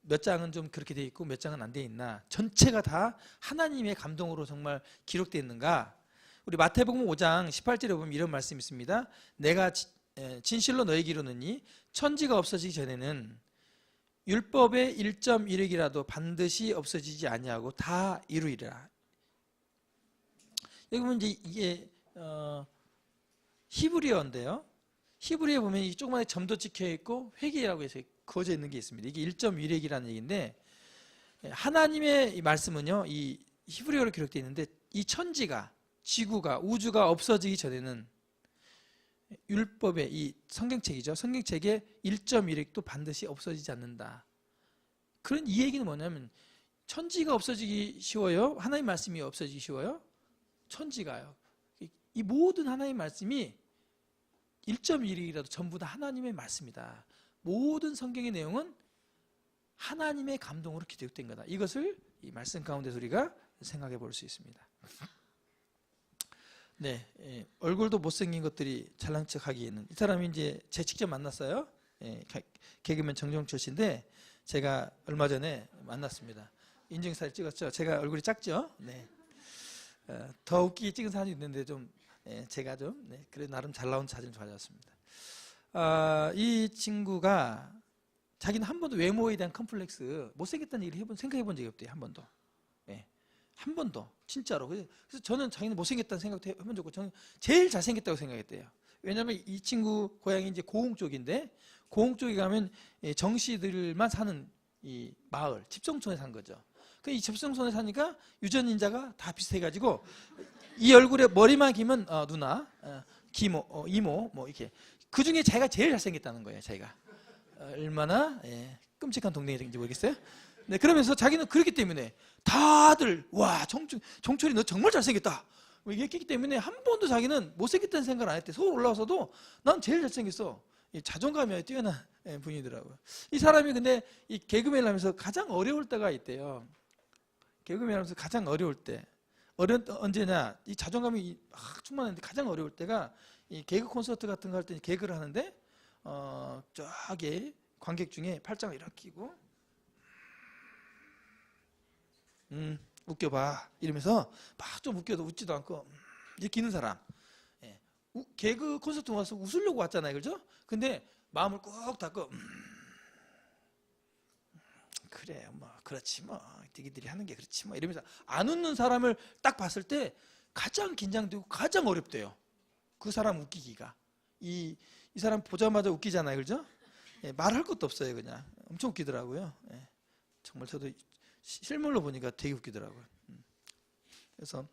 몇 장은 좀 그렇게 돼 있고 몇 장은 안 돼 있나? 전체가 다 하나님의 감동으로 정말 기록되어 있는가? 우리 마태복음 5장 18절에 보면 이런 말씀이 있습니다. 내가 진실로 너에게 이르노니 천지가 없어지기 전에는 율법의 1.1획이라도 반드시 없어지지 아니하고 다 이루리라. 여기 보면 이제 이게 히브리어인데요. 히브리어에 보면 이 조그마한 점도 찍혀 있고 회개라고 해서 그어져 있는 게 있습니다. 이게 1.1획이라는 얘기인데, 하나님의 이 말씀은요, 이 히브리어로 기록되어 있는데 이 천지가, 지구가, 우주가 없어지기 전에는 율법의 이 성경책이죠. 성경책의 1.1획도 반드시 없어지지 않는다. 그런 이 얘기는 뭐냐면, 천지가 없어지기 쉬워요? 하나님 말씀이 없어지기 쉬워요? 천지가요. 이 모든 하나님 말씀이 1.1이라도 전부 다 하나님의 말씀이다. 모든 성경의 내용은 하나님의 감동으로 기록된 거다. 이것을 이 말씀 가운데서 우리가 생각해 볼 수 있습니다. 네, 얼굴도 못생긴 것들이 잘난 척하기에는, 이 사람이 이제 제 직접 만났어요. 개그맨 정종철 씨인데 제가 얼마 전에 만났습니다. 인증사진 찍었죠. 제가 얼굴이 작죠. 네. 더 웃기게 찍은 사진이 있는데 좀 제가 좀 그래 나름 잘 나온 사진을 가져왔습니다. 이 친구가 자기는 한 번도 외모에 대한 컴플렉스, 못생겼다는 얘기를 생각해 본 적이 없대요. 한 번도. 한 번도 진짜로. 그래서 저는 자기는 못생겼다는 생각도 해본 적 없고 저는 제일 잘생겼다고 생각했대요. 왜냐하면 이 친구 고향이 이제 고흥 쪽인데, 고흥 쪽에 가면 정씨들만 사는 이 마을 집성촌에 산 거죠. 이 집성촌에 사니까 유전인자가 다 비슷해가지고 이 얼굴에 머리만 기면 누나, 기모, 이모 뭐 이렇게, 그 중에 자기가 제일 잘생겼다는 거예요. 자기가 얼마나 끔찍한 동네인지 모르겠어요. 네, 그러면서 자기는 그렇기 때문에 다들 와 종철이 너 정말 잘생겼다 뭐 얘기했기 때문에 한 번도 자기는 못생겼다는 생각을 안 했대. 서울 올라와서도 난 제일 잘생겼어. 자존감이 뛰어난 분이더라고요. 이 사람이 근데 이 개그맨을 하면서 가장 어려울 때가 있대요. 개그맨을 하면서 가장 어려울 때, 언제냐, 이 자존감이 충만한데 가장 어려울 때가 이 개그 콘서트 같은 거 할 때 개그를 하는데 저기 관객 중에 팔짱을 이렇게 끼고 웃겨봐 이러면서 막 좀 웃겨도 웃지도 않고 이렇게 있는 사람. 개그 콘서트 와서 웃으려고 왔잖아요, 그죠? 근데 마음을 꾹 닫고 그래 뭐 그렇지 뭐 니들이 하는 게 그렇지 뭐 이러면서 안 웃는 사람을 딱 봤을 때 가장 긴장되고 가장 어렵대요. 그 사람 웃기기가. 이 사람 보자마자 웃기잖아요, 그죠? 말할 것도 없어요. 그냥 엄청 웃기더라고요. 정말 저도 실물로 보니까 되게 웃기더라고요. 그래서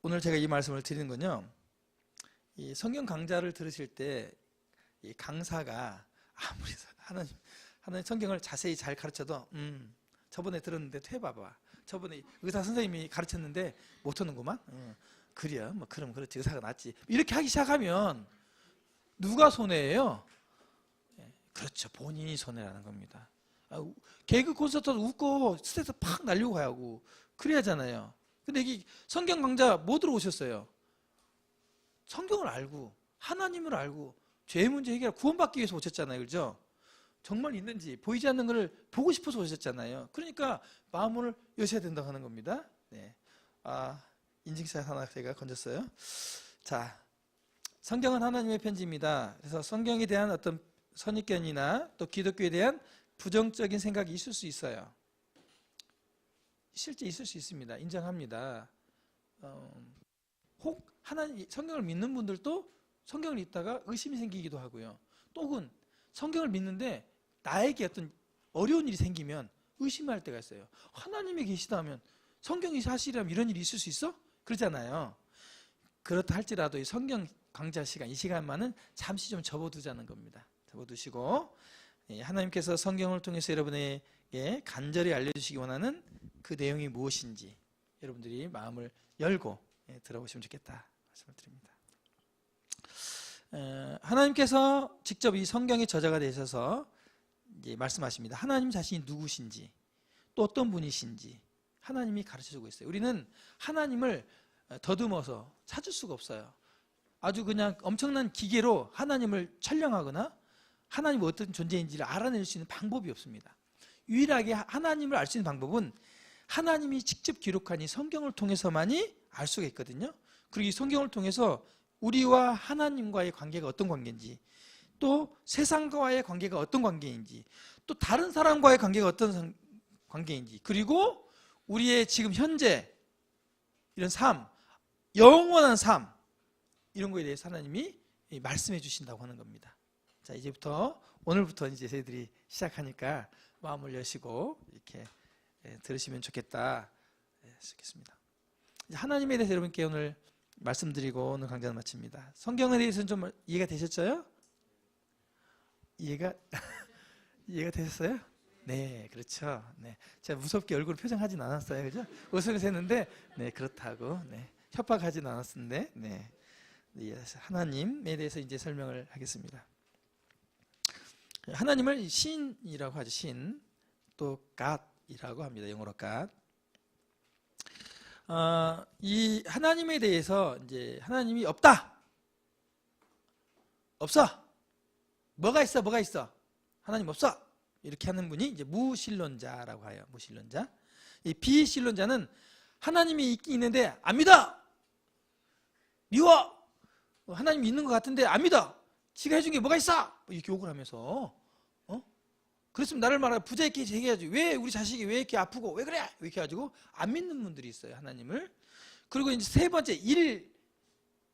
오늘 제가 이 말씀을 드리는 건요, 이 성경 강좌를 들으실 때 이 강사가 아무리 하나님 성경을 자세히 잘 가르쳐도 저번에 들었는데 해봐봐, 저번에 의사 선생님이 가르쳤는데 못하는구만, 그래요 뭐 그럼 그렇지 의사가 낫지, 이렇게 하기 시작하면 누가 손해예요? 그렇죠, 본인이 손해라는 겁니다. 개그 콘서트도 웃고 스트레스 팍 날리고 가야고 그래야잖아요. 근데 이 성경 강좌 뭐 들어오셨어요? 성경을 알고 하나님을 알고 죄 문제 해결 구원받기 위해서 오셨잖아요, 그렇죠? 정말 있는지 보이지 않는 것을 보고 싶어서 오셨잖아요. 그러니까 마음을 여셔야 된다고 하는 겁니다. 네. 인증샷 하나 제가 건졌어요. 자, 성경은 하나님의 편지입니다. 그래서 성경에 대한 어떤 선입견이나 또 기독교에 대한 부정적인 생각이 있을 수 있어요. 실제 있을 수 있습니다. 인정합니다. 혹 하나님 성경을 믿는 분들도 성경을 읽다가 의심이 생기기도 하고요. 또는 성경을 믿는데 나에게 어떤 어려운 일이 생기면 의심할 때가 있어요. 하나님이 계시다면 성경이 사실이라면 이런 일이 있을 수 있어? 그러잖아요. 그렇다 할지라도 이 성경 강좌 시간, 이 시간만은 잠시 좀 접어두자는 겁니다. 접어두시고 하나님께서 성경을 통해서 여러분에게 간절히 알려주시기 원하는 그 내용이 무엇인지 여러분들이 마음을 열고 들어보시면 좋겠다 말씀을 드립니다. 하나님께서 직접 이 성경의 저자가 되셔서 이제 말씀하십니다. 하나님 자신이 누구신지 또 어떤 분이신지 하나님이 가르쳐주고 있어요. 우리는 하나님을 더듬어서 찾을 수가 없어요. 아주 그냥 엄청난 기계로 하나님을 촬영하거나 하나님이 어떤 존재인지를 알아낼 수 있는 방법이 없습니다. 유일하게 하나님을 알 수 있는 방법은 하나님이 직접 기록한 이 성경을 통해서만이 알 수가 있거든요. 그리고 이 성경을 통해서 우리와 하나님과의 관계가 어떤 관계인지, 또 세상과의 관계가 어떤 관계인지, 또 다른 사람과의 관계가 어떤 관계인지, 그리고 우리의 지금 현재 이런 삶, 영원한 삶, 이런 거에 대해서 하나님이 말씀해 주신다고 하는 겁니다. 자, 이제부터 오늘부터 이제 저희들이 시작하니까 마음을 여시고 이렇게 들으시면 좋겠다 싶겠습니다. 하나님에 대해서 여러분께 오늘 말씀드리고 오늘 강좌를 마칩니다. 성경에 대해서는 좀 이해가 되셨어요? 이해가 되셨어요? 네, 그렇죠. 네, 제가 무섭게 얼굴 표정하진 않았어요, 그죠? 웃으면서 했는데, 네, 그렇다고, 네, 협박하진 않았는데, 네, 하나님에 대해서 이제 설명을 하겠습니다. 하나님을 신이라고 하죠. 신. 또 God이라고 합니다. 영어로 God. 이 하나님에 대해서 이제 하나님이 없다. 없어. 뭐가 있어? 뭐가 있어? 하나님 없어. 이렇게 하는 분이 이제 무신론자라고 해요. 무신론자. 이 비신론자는 하나님이 있긴 있는데 안 믿어. 미워. 하나님이 있는 것 같은데 안 믿어. 지가 해준 게 뭐가 있어? 이렇게 욕을 하면서 그랬으면 나를 말하면 부자 있게 얘기해야지. 왜 우리 자식이 왜 이렇게 아프고 왜 그래? 이렇게 해가지고 안 믿는 분들이 있어요. 하나님을. 그리고 이제 세 번째 일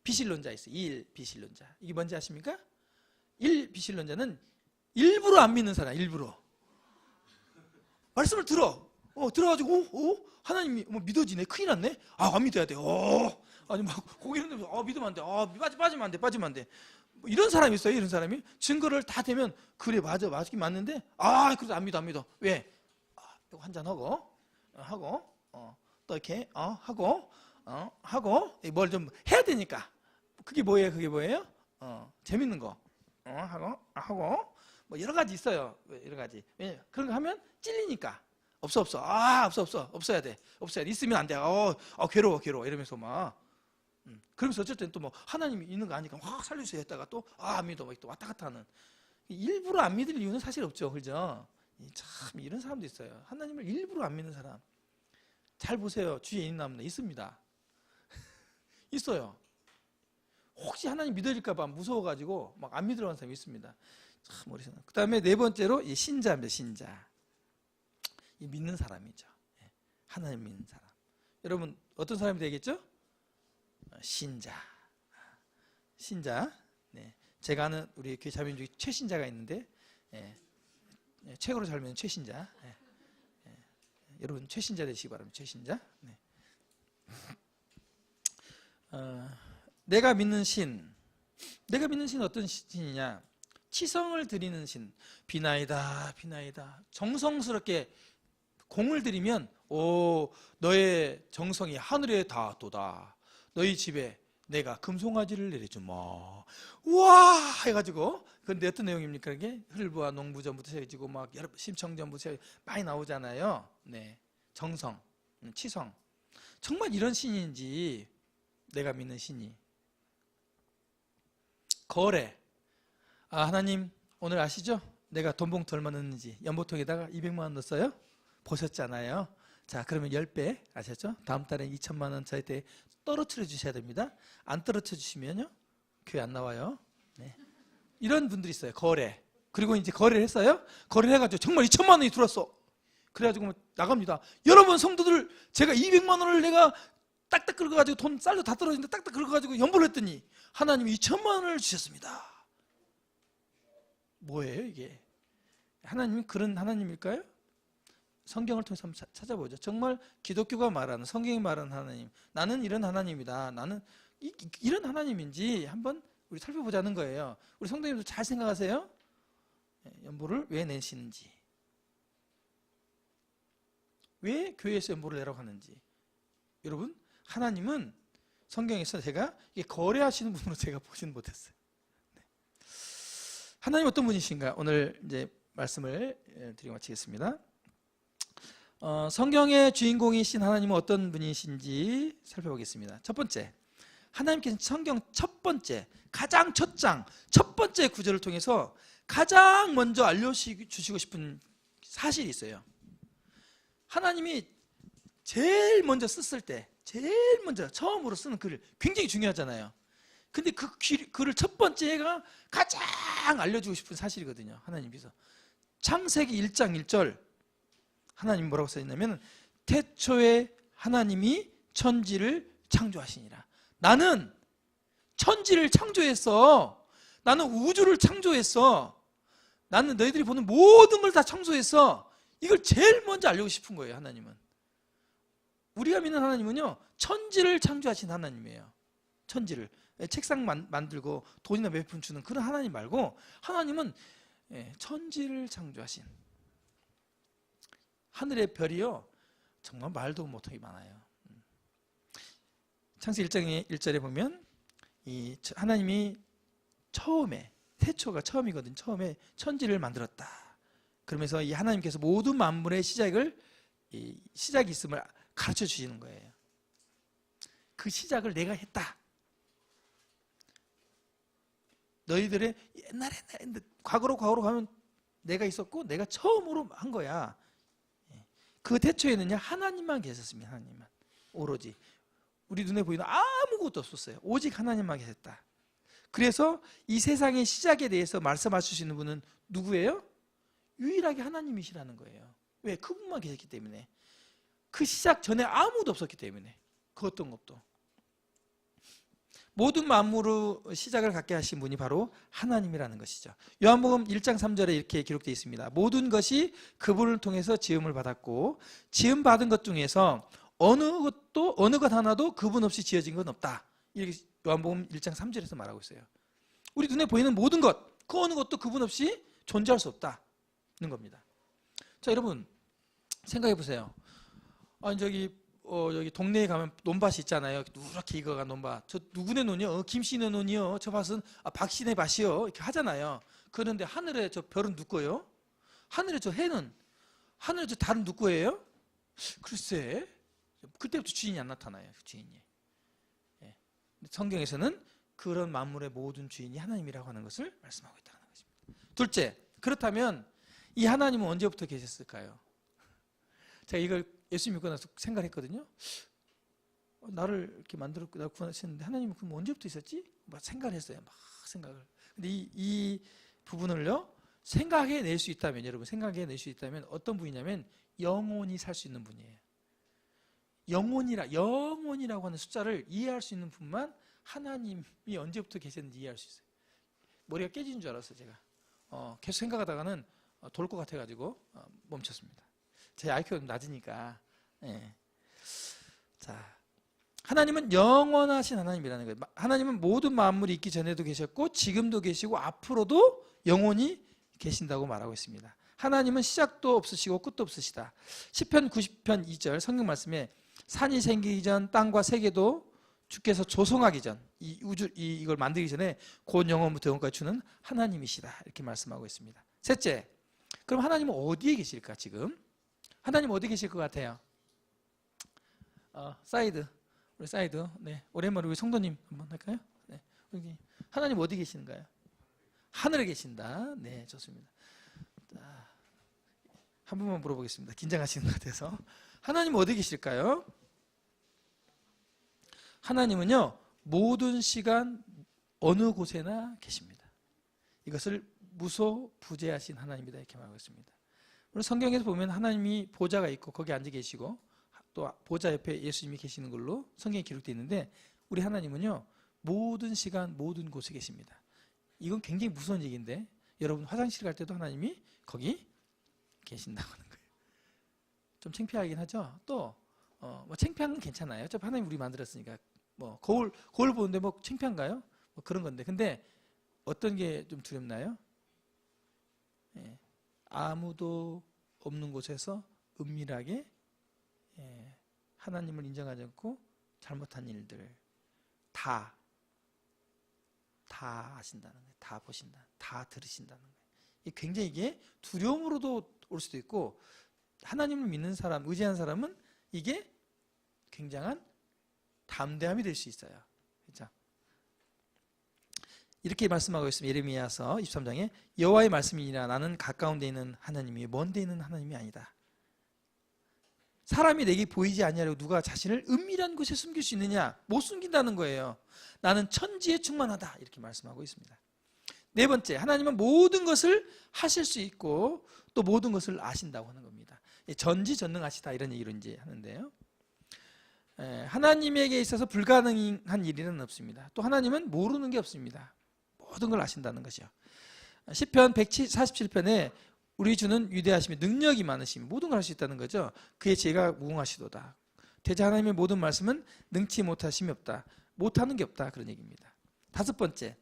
비신론자 있어요. 일 비신론자. 이게 뭔지 아십니까? 일 비신론자는 일부러 안 믿는 사람. 일부러 말씀을 들어가지고 하나님이 믿어지네. 큰일 났네. 안 믿어야 돼. 아니 막 고개를 흔들면서 믿으면 안 돼. 빠지면 안 돼. 빠지면 안 돼. 뭐 이런 사람이 있어요. 이런 사람이 증거를 다 대면 그래 맞긴 맞는데 그래도 안 믿어. 왜? 이거 한잔 하고 또 이렇게 하고 뭘 좀 해야 되니까. 그게 뭐예요? 재밌는 거 하고 뭐 여러 가지 있어요. 여러 가지. 왜? 그런 거 하면 찔리니까. 없어. 없어야 돼. 있으면 안 돼. 괴로워 이러면서 막. 그러면서 어쨌든 또 뭐 하나님이 있는 거 아니까 확 살려주세요 했다가 또 안 믿어 또 왔다 갔다 하는. 일부러 안 믿을 이유는 사실 없죠. 그죠? 참 이런 사람도 있어요. 하나님을 일부러 안 믿는 사람. 잘 보세요. 주위에 있나 없나? 있습니다. 있어요. 혹시 하나님 믿어질까 봐 무서워가지고 막 안 믿으러 가는 사람이 있습니다. 참 어리석은. 그 다음에 네 번째로 이 신자입니다. 신자. 이 믿는 사람이죠. 하나님 믿는 사람. 여러분 어떤 사람이 되겠죠? 신자. 네. 제가 아는 우리 교회 자매님 중에 최신자가 있는데 최고로 잘 믿는 최신자. 여러분 최신자 되시기 바랍니다. 최신자. 네. 내가 믿는 신 어떤 신이냐? 치성을 드리는 신. 비나이다. 정성스럽게 공을 들이면 너의 정성이 하늘에 닿도다. 너희 집에 내가 금송아지를 내려주마. 우와 해가지고. 근데 어떤 내용입니까? 그게 흙부와 농부전부터 해가지고 막 심청전부터 많이 나오잖아요. 네, 정성, 치성. 정말 이런 신인지 내가 믿는 신이. 거래. 하나님 오늘 아시죠? 내가 돈 봉투 얼마 넣는지 연보통에다가 200만 원 넣었어요? 보셨잖아요. 자, 그러면 10배 아셨죠? 다음 달에 2천만 원 저한테 떨어뜨려 주셔야 됩니다. 안 떨어뜨려 주시면요 교회 안 나와요. 네. 이런 분들이 있어요. 거래. 그리고 이제 거래를 했어요. 거래를 해가지고 정말 2천만 원이 들어왔어. 그래가지고 나갑니다. 여러분 성도들, 제가 200만 원을 내가 딱딱 긁어가지고 돈 쌀도 다 떨어지는데 딱딱 긁어가지고 연보를 했더니 하나님이 2천만 원을 주셨습니다. 뭐예요 이게? 하나님이 그런 하나님일까요? 성경을 통해서 한번 찾아보죠. 정말 기독교가 말하는, 성경이 말하는 하나님, 나는 이런 하나님이다. 나는 이런 하나님인지 한번 우리 살펴보자는 거예요. 우리 성도님도 잘 생각하세요. 연보를 왜 내시는지, 왜 교회에서 연보를 내라고 하는지. 여러분, 하나님은 성경에서 제가 이게 거래하시는 분으로 제가 보지는 못했어요. 네. 하나님 어떤 분이신가? 오늘 이제 말씀을 드리고 마치겠습니다. 성경의 주인공이신 하나님은 어떤 분이신지 살펴보겠습니다. 첫 번째, 하나님께서 성경 첫 번째, 가장 첫 장, 첫 번째 구절을 통해서 가장 먼저 알려주시고 싶은 사실이 있어요. 하나님이 제일 먼저 썼을 때, 제일 먼저 처음으로 쓰는 글을 굉장히 중요하잖아요. 근데 그 글을 첫 번째가 가장 알려주고 싶은 사실이거든요. 하나님께서. 창세기 1장 1절 하나님 뭐라고 써있냐면, 태초에 하나님이 천지를 창조하시니라. 나는 천지를 창조했어. 나는 우주를 창조했어. 나는 너희들이 보는 모든 걸 다 창조했어. 이걸 제일 먼저 알려고 싶은 거예요. 하나님은. 우리가 믿는 하나님은요, 천지를 창조하신 하나님이에요. 천지를. 책상 만들고 돈이나 몇 푼 주는 그런 하나님 말고, 하나님은 천지를 창조하신. 하늘의 별이요, 정말 말도 못하게 많아요. 창세기 1장 1절에 보면 하나님이 처음에, 태초가 처음이거든. 처음에 천지를 만들었다. 그러면서 이 하나님께서 모든 만물의 시작이 있음을 가르쳐 주시는 거예요. 그 시작을 내가 했다. 너희들의 옛날에 과거로 가면 내가 있었고 내가 처음으로 한 거야. 그 태초에는요 하나님만 계셨습니다. 하나님만. 오로지 우리 눈에 보이는 아무것도 없었어요. 오직 하나님만 계셨다. 그래서 이 세상의 시작에 대해서 말씀하실 수 있는 분은 누구예요? 유일하게 하나님이시라는 거예요. 왜? 그분만 계셨기 때문에. 그 시작 전에 아무도 없었기 때문에. 그 어떤 것도. 모든 만물의 시작을 갖게 하신 분이 바로 하나님이라는 것이죠. 요한복음 1장 3절에 이렇게 기록되어 있습니다. 모든 것이 그분을 통해서 지음을 받았고 지음 받은 것 중에서 어느 것 하나도 그분 없이 지어진 건 없다. 이렇게 요한복음 1장 3절에서 말하고 있어요. 우리 눈에 보이는 모든 것, 그 어느 것도 그분 없이 존재할 수 없다는 겁니다. 자, 여러분 생각해 보세요. 여기 동네에 가면 논밭이 있잖아요. 누렇게 익어간 논밭. 저 누구네 논이요? 김씨네 논이요. 저 밭은 박씨네 밭이요. 이렇게 하잖아요. 그런데 하늘에 저 별은 누구예요? 하늘에 저 해는? 하늘에 저 달은 누구예요? 글쎄, 그때부터 주인이 안 나타나요. 주인이. 예. 성경에서는 그런 만물의 모든 주인이 하나님이라고 하는 것을 말씀하고 있다는 것입니다. 둘째, 그렇다면 이 하나님은 언제부터 계셨을까요? 제가 이걸 예수 믿고 나서 생각을 했거든요. 나를 이렇게 만들었고 나를 구원하셨는데 하나님은 그럼 언제부터 있었지? 막 생각을 했어요. 막 생각을. 근데 이 부분을요 생각해낼 수 있다면, 여러분 생각해낼 수 있다면 어떤 분이냐면 영원히 살 수 있는 분이에요. 영원이라고 하는 숫자를 이해할 수 있는 분만 하나님이 언제부터 계셨는지 이해할 수 있어요. 머리가 깨지는 줄 알았어요. 제가 계속 생각하다가는 돌 것 같아가지고 멈췄습니다. 제 IQ가 좀 낮으니까. 예. 자, 하나님은 영원하신 하나님이라는 거예요. 하나님은 모든 만물이 있기 전에도 계셨고 지금도 계시고 앞으로도 영원히 계신다고 말하고 있습니다. 하나님은 시작도 없으시고 끝도 없으시다. 시편 90편 2절 성경 말씀에 산이 생기기 전 땅과 세계도 주께서 조성하기 전 이걸 만들기 전에 곧 영원부터 영원까지 주는 하나님이시다. 이렇게 말씀하고 있습니다. 셋째, 그럼 하나님은 어디에 계실까 지금? 하나님 어디 계실 것 같아요? 우리 사이드. 네, 오랜만에 우리 성도님 한번 할까요? 네, 여기 하나님 어디 계시는가요? 하늘에 계신다. 네, 좋습니다. 자, 한 번만 물어보겠습니다. 긴장하시는 것 같아서. 하나님 어디 계실까요? 하나님은요 모든 시간 어느 곳에나 계십니다. 이것을 무소부재하신 하나님이다 이렇게 말하고 있습니다. 성경에서 보면 하나님이 보좌가 있고 거기 앉아 계시고 또 보좌 옆에 예수님이 계시는 걸로 성경에 기록되어 있는데 우리 하나님은요 모든 시간 모든 곳에 계십니다. 이건 굉장히 무서운 얘기인데 여러분 화장실 갈 때도 하나님이 거기 계신다고 하는 거예요. 좀 창피하긴 하죠. 또 뭐 창피한 건 괜찮아요. 어차피 하나님 우리 만들었으니까 뭐 거울 보는데 뭐 창피한가요? 뭐 그런 건데 근데 어떤 게 좀 두렵나요? 예. 아무도 없는 곳에서 은밀하게 하나님을 인정하지 않고 잘못한 일들 다 아신다는 거예요. 다 보신다. 다 들으신다는 거예요. 굉장히 이게 두려움으로도 올 수도 있고 하나님을 믿는 사람, 의지하는 사람은 이게 굉장한 담대함이 될 수 있어요. 그렇죠? 이렇게 말씀하고 있습니다. 예레미야서 23장에 여호와의 말씀이니라 나는 가까운 데 있는 하나님이 먼 데 있는 하나님이 아니다. 사람이 내게 보이지 아니하려고 누가 자신을 은밀한 곳에 숨길 수 있느냐? 못 숨긴다는 거예요. 나는 천지에 충만하다 이렇게 말씀하고 있습니다. 네 번째, 하나님은 모든 것을 하실 수 있고 또 모든 것을 아신다고 하는 겁니다. 전지전능하시다 이런 얘기를 이제 하는데요. 하나님에게 있어서 불가능한 일은 없습니다. 또 하나님은 모르는 게 없습니다. 모든 걸 아신다는 것이요. 시편 147편에 우리 주는 위대하시며 능력이 많으시며 모든 걸 할 수 있다는 거죠. 그의 지혜가 무궁하시도다. 대자 하나님의 모든 말씀은 능치 못하심이 없다. 못하는 게 없다. 그런 얘기입니다. 다섯 번째,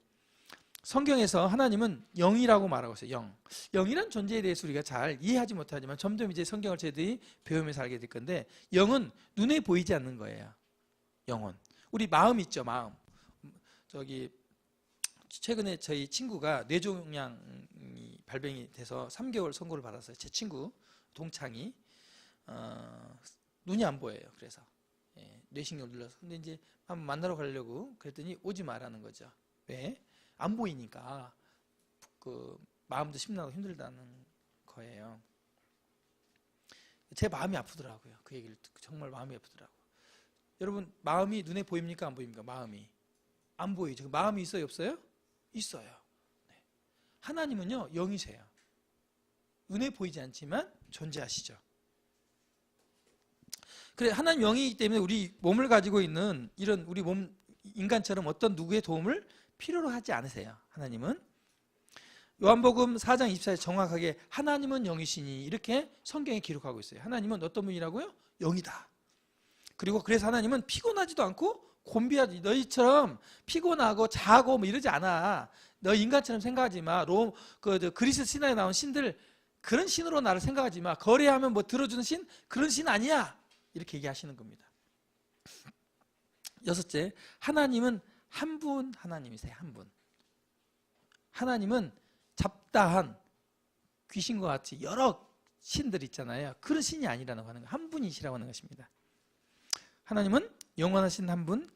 성경에서 하나님은 영이라고 말하고 있어요. 영이란 존재에 대해서 우리가 잘 이해하지 못하지만 점점 이제 성경을 저희들이 배우면서 알게 될 건데 영은 눈에 보이지 않는 거예요. 영혼. 우리 마음 있죠. 마음. 최근에 저희 친구가 뇌종양이 발병이 돼서 3개월 선고를 받았어요. 제 친구 동창이 눈이 안 보여요. 그래서 뇌신경 눌러서. 근데 이제 한번 만나러 가려고 그랬더니 오지 마라는 거죠. 왜? 안 보이니까 그 마음도 심란하고 힘들다는 거예요. 제 마음이 아프더라고요. 그 얘기를 듣고 정말 마음이 아프더라고요. 여러분, 마음이 눈에 보입니까? 안 보입니까? 마음이 안 보이죠. 마음이 있어요? 없어요? 있어요. 네. 하나님은요, 영이세요. 눈에 보이지 않지만 존재하시죠. 그래, 하나님 영이기 때문에 우리 몸을 가지고 있는 이런 우리 몸, 인간처럼 어떤 누구의 도움을 필요로 하지 않으세요. 하나님은. 요한복음 4장 24절 정확하게 하나님은 영이시니 이렇게 성경에 기록하고 있어요. 하나님은 어떤 분이라고요? 영이다. 그리고 그래서 하나님은 피곤하지도 않고 곤비하지, 너희처럼 피곤하고 자고 뭐 이러지 않아. 너 인간처럼 생각하지 마. 그리스 신화에 나온 신들 그런 신으로 나를 생각하지 마. 거래하면 뭐 들어주는 신? 그런 신 아니야. 이렇게 얘기하시는 겁니다. 여섯째, 하나님은 한 분 하나님이세요. 한 분. 하나님은 잡다한 귀신과 같이 여러 신들 있잖아요. 그런 신이 아니라는 거 하는 거. 한 분이시라고 하는 것입니다. 하나님은 영원하신 한 분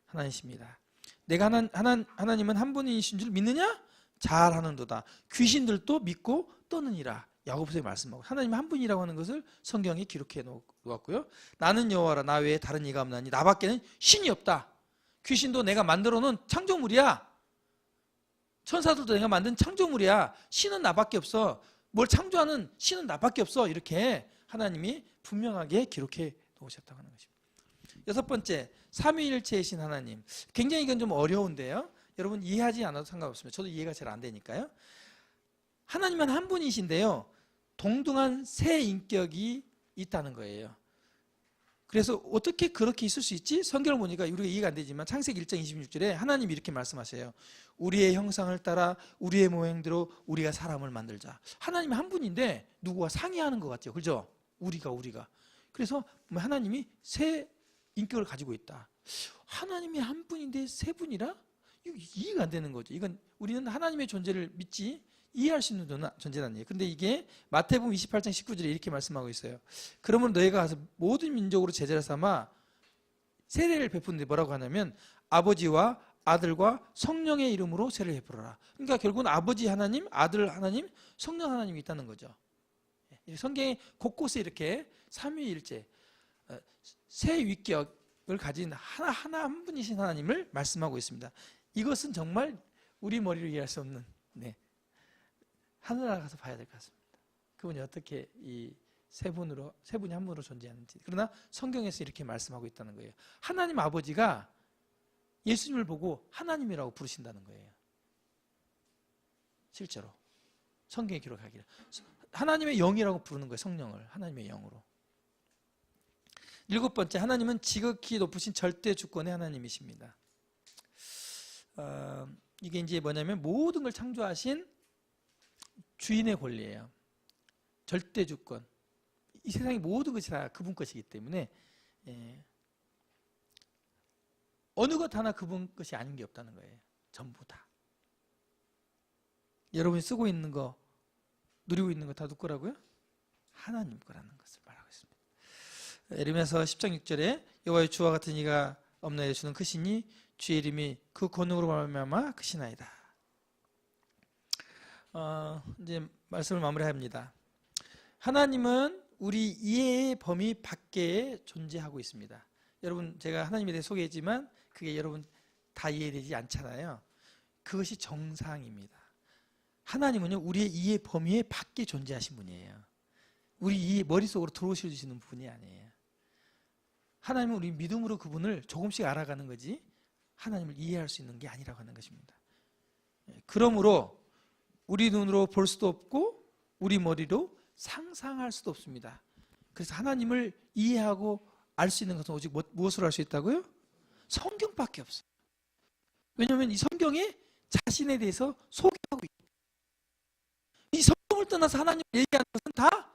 하나님이십니다. 내가 하나님은 한 분이신 줄 믿느냐? 잘하는도다. 귀신들도 믿고 떠느니라. 야고보서에 말씀하고 하나님 한 분이라고 하는 것을 성경에 기록해 놓았고요. 나는 여호와라 나 외에 다른 이가 없나니 나밖에는 신이 없다. 귀신도 내가 만들어 놓은 창조물이야. 천사들도 내가 만든 창조물이야. 신은 나밖에 없어. 뭘 창조하는 신은 나밖에 없어. 이렇게 하나님이 분명하게 기록해 놓으셨다고 하는 것입니다. 여섯 번째, 삼위일체이신 하나님. 굉장히 이건 좀 어려운데요. 여러분 이해하지 않아도 상관없습니다. 저도 이해가 잘 안 되니까요. 하나님은 한 분이신데요. 동등한 세 인격이 있다는 거예요. 그래서 어떻게 그렇게 있을 수 있지? 성경을 보니까 우리가 이해가 안 되지만 창세기 1장 26절에 하나님이 이렇게 말씀하세요. 우리의 형상을 따라 우리의 모양대로 우리가 사람을 만들자. 하나님이 한 분인데 누구와 상의하는 것 같죠. 그죠? 우리가. 그래서 하나님이 세 인격을 가지고 있다. 하나님이 한 분인데 세 분이라? 이해가 안 되는 거죠. 이건 우리는 하나님의 존재를 믿지 이해할 수 있는 존재는 아니에요. 근데 이게 마태복음 28장 19절에 이렇게 말씀하고 있어요. 그러면 너희가 가서 모든 민족으로 제자를 삼아 세례를 베푸는데 뭐라고 하냐면 아버지와 아들과 성령의 이름으로 세례를 베풀어라. 그러니까 결국은 아버지 하나님, 아들 하나님, 성령 하나님이 있다는 거죠. 성경에 곳곳에 이렇게 삼위일체 세 위격을 가진 하나 한 분이신 하나님을 말씀하고 있습니다. 이것은 정말 우리 머리로 이해할 수 없는 하늘나라 가서 봐야 될 것 같습니다. 그분이 어떻게 이 세 분이 한 분으로 존재하는지. 그러나 성경에서 이렇게 말씀하고 있다는 거예요. 하나님 아버지가 예수님을 보고 하나님이라고 부르신다는 거예요. 실제로 성경에 기록하기를 하나님의 영이라고 부르는 거예요. 성령을 하나님의 영으로. 일곱 번째, 하나님은 지극히 높으신 절대 주권의 하나님이십니다. 이게 이제 뭐냐면 모든 걸 창조하신 주인의 권리예요. 절대 주권. 이 세상의 모든 것이 다 그분 것이기 때문에 어느 것 하나 그분 것이 아닌 게 없다는 거예요. 전부 다. 여러분이 쓰고 있는 거, 누리고 있는 거 다 누구 거라고요? 하나님 거라는 것을 말하고 있습니다. 에레미야서 10장 6절에 여호와의 주와 같은 이가 없나이다. 주는 크시니 주의 이름이 그 권능으로 말미암아 크시나이다. 이제 말씀을 마무리합니다. 하나님은 우리 이해의 범위 밖에 존재하고 있습니다. 여러분 제가 하나님에 대해 소개했지만 그게 여러분 다 이해되지 않잖아요. 그것이 정상입니다. 하나님은요 우리의 이해 범위의 밖에 존재하신 분이에요. 우리 이 머릿속으로 들어오실 수 있는 분이 아니에요. 하나님은 우리 믿음으로 그분을 조금씩 알아가는 거지 하나님을 이해할 수 있는 게 아니라고 하는 것입니다. 그러므로 우리 눈으로 볼 수도 없고 우리 머리로 상상할 수도 없습니다. 그래서 하나님을 이해하고 알 수 있는 것은 오직 무엇으로 알 수 있다고요? 성경밖에 없어요. 왜냐하면 이 성경에 자신에 대해서 소개하고 있어요. 이 성경을 떠나서 하나님을 얘기하는 것은 다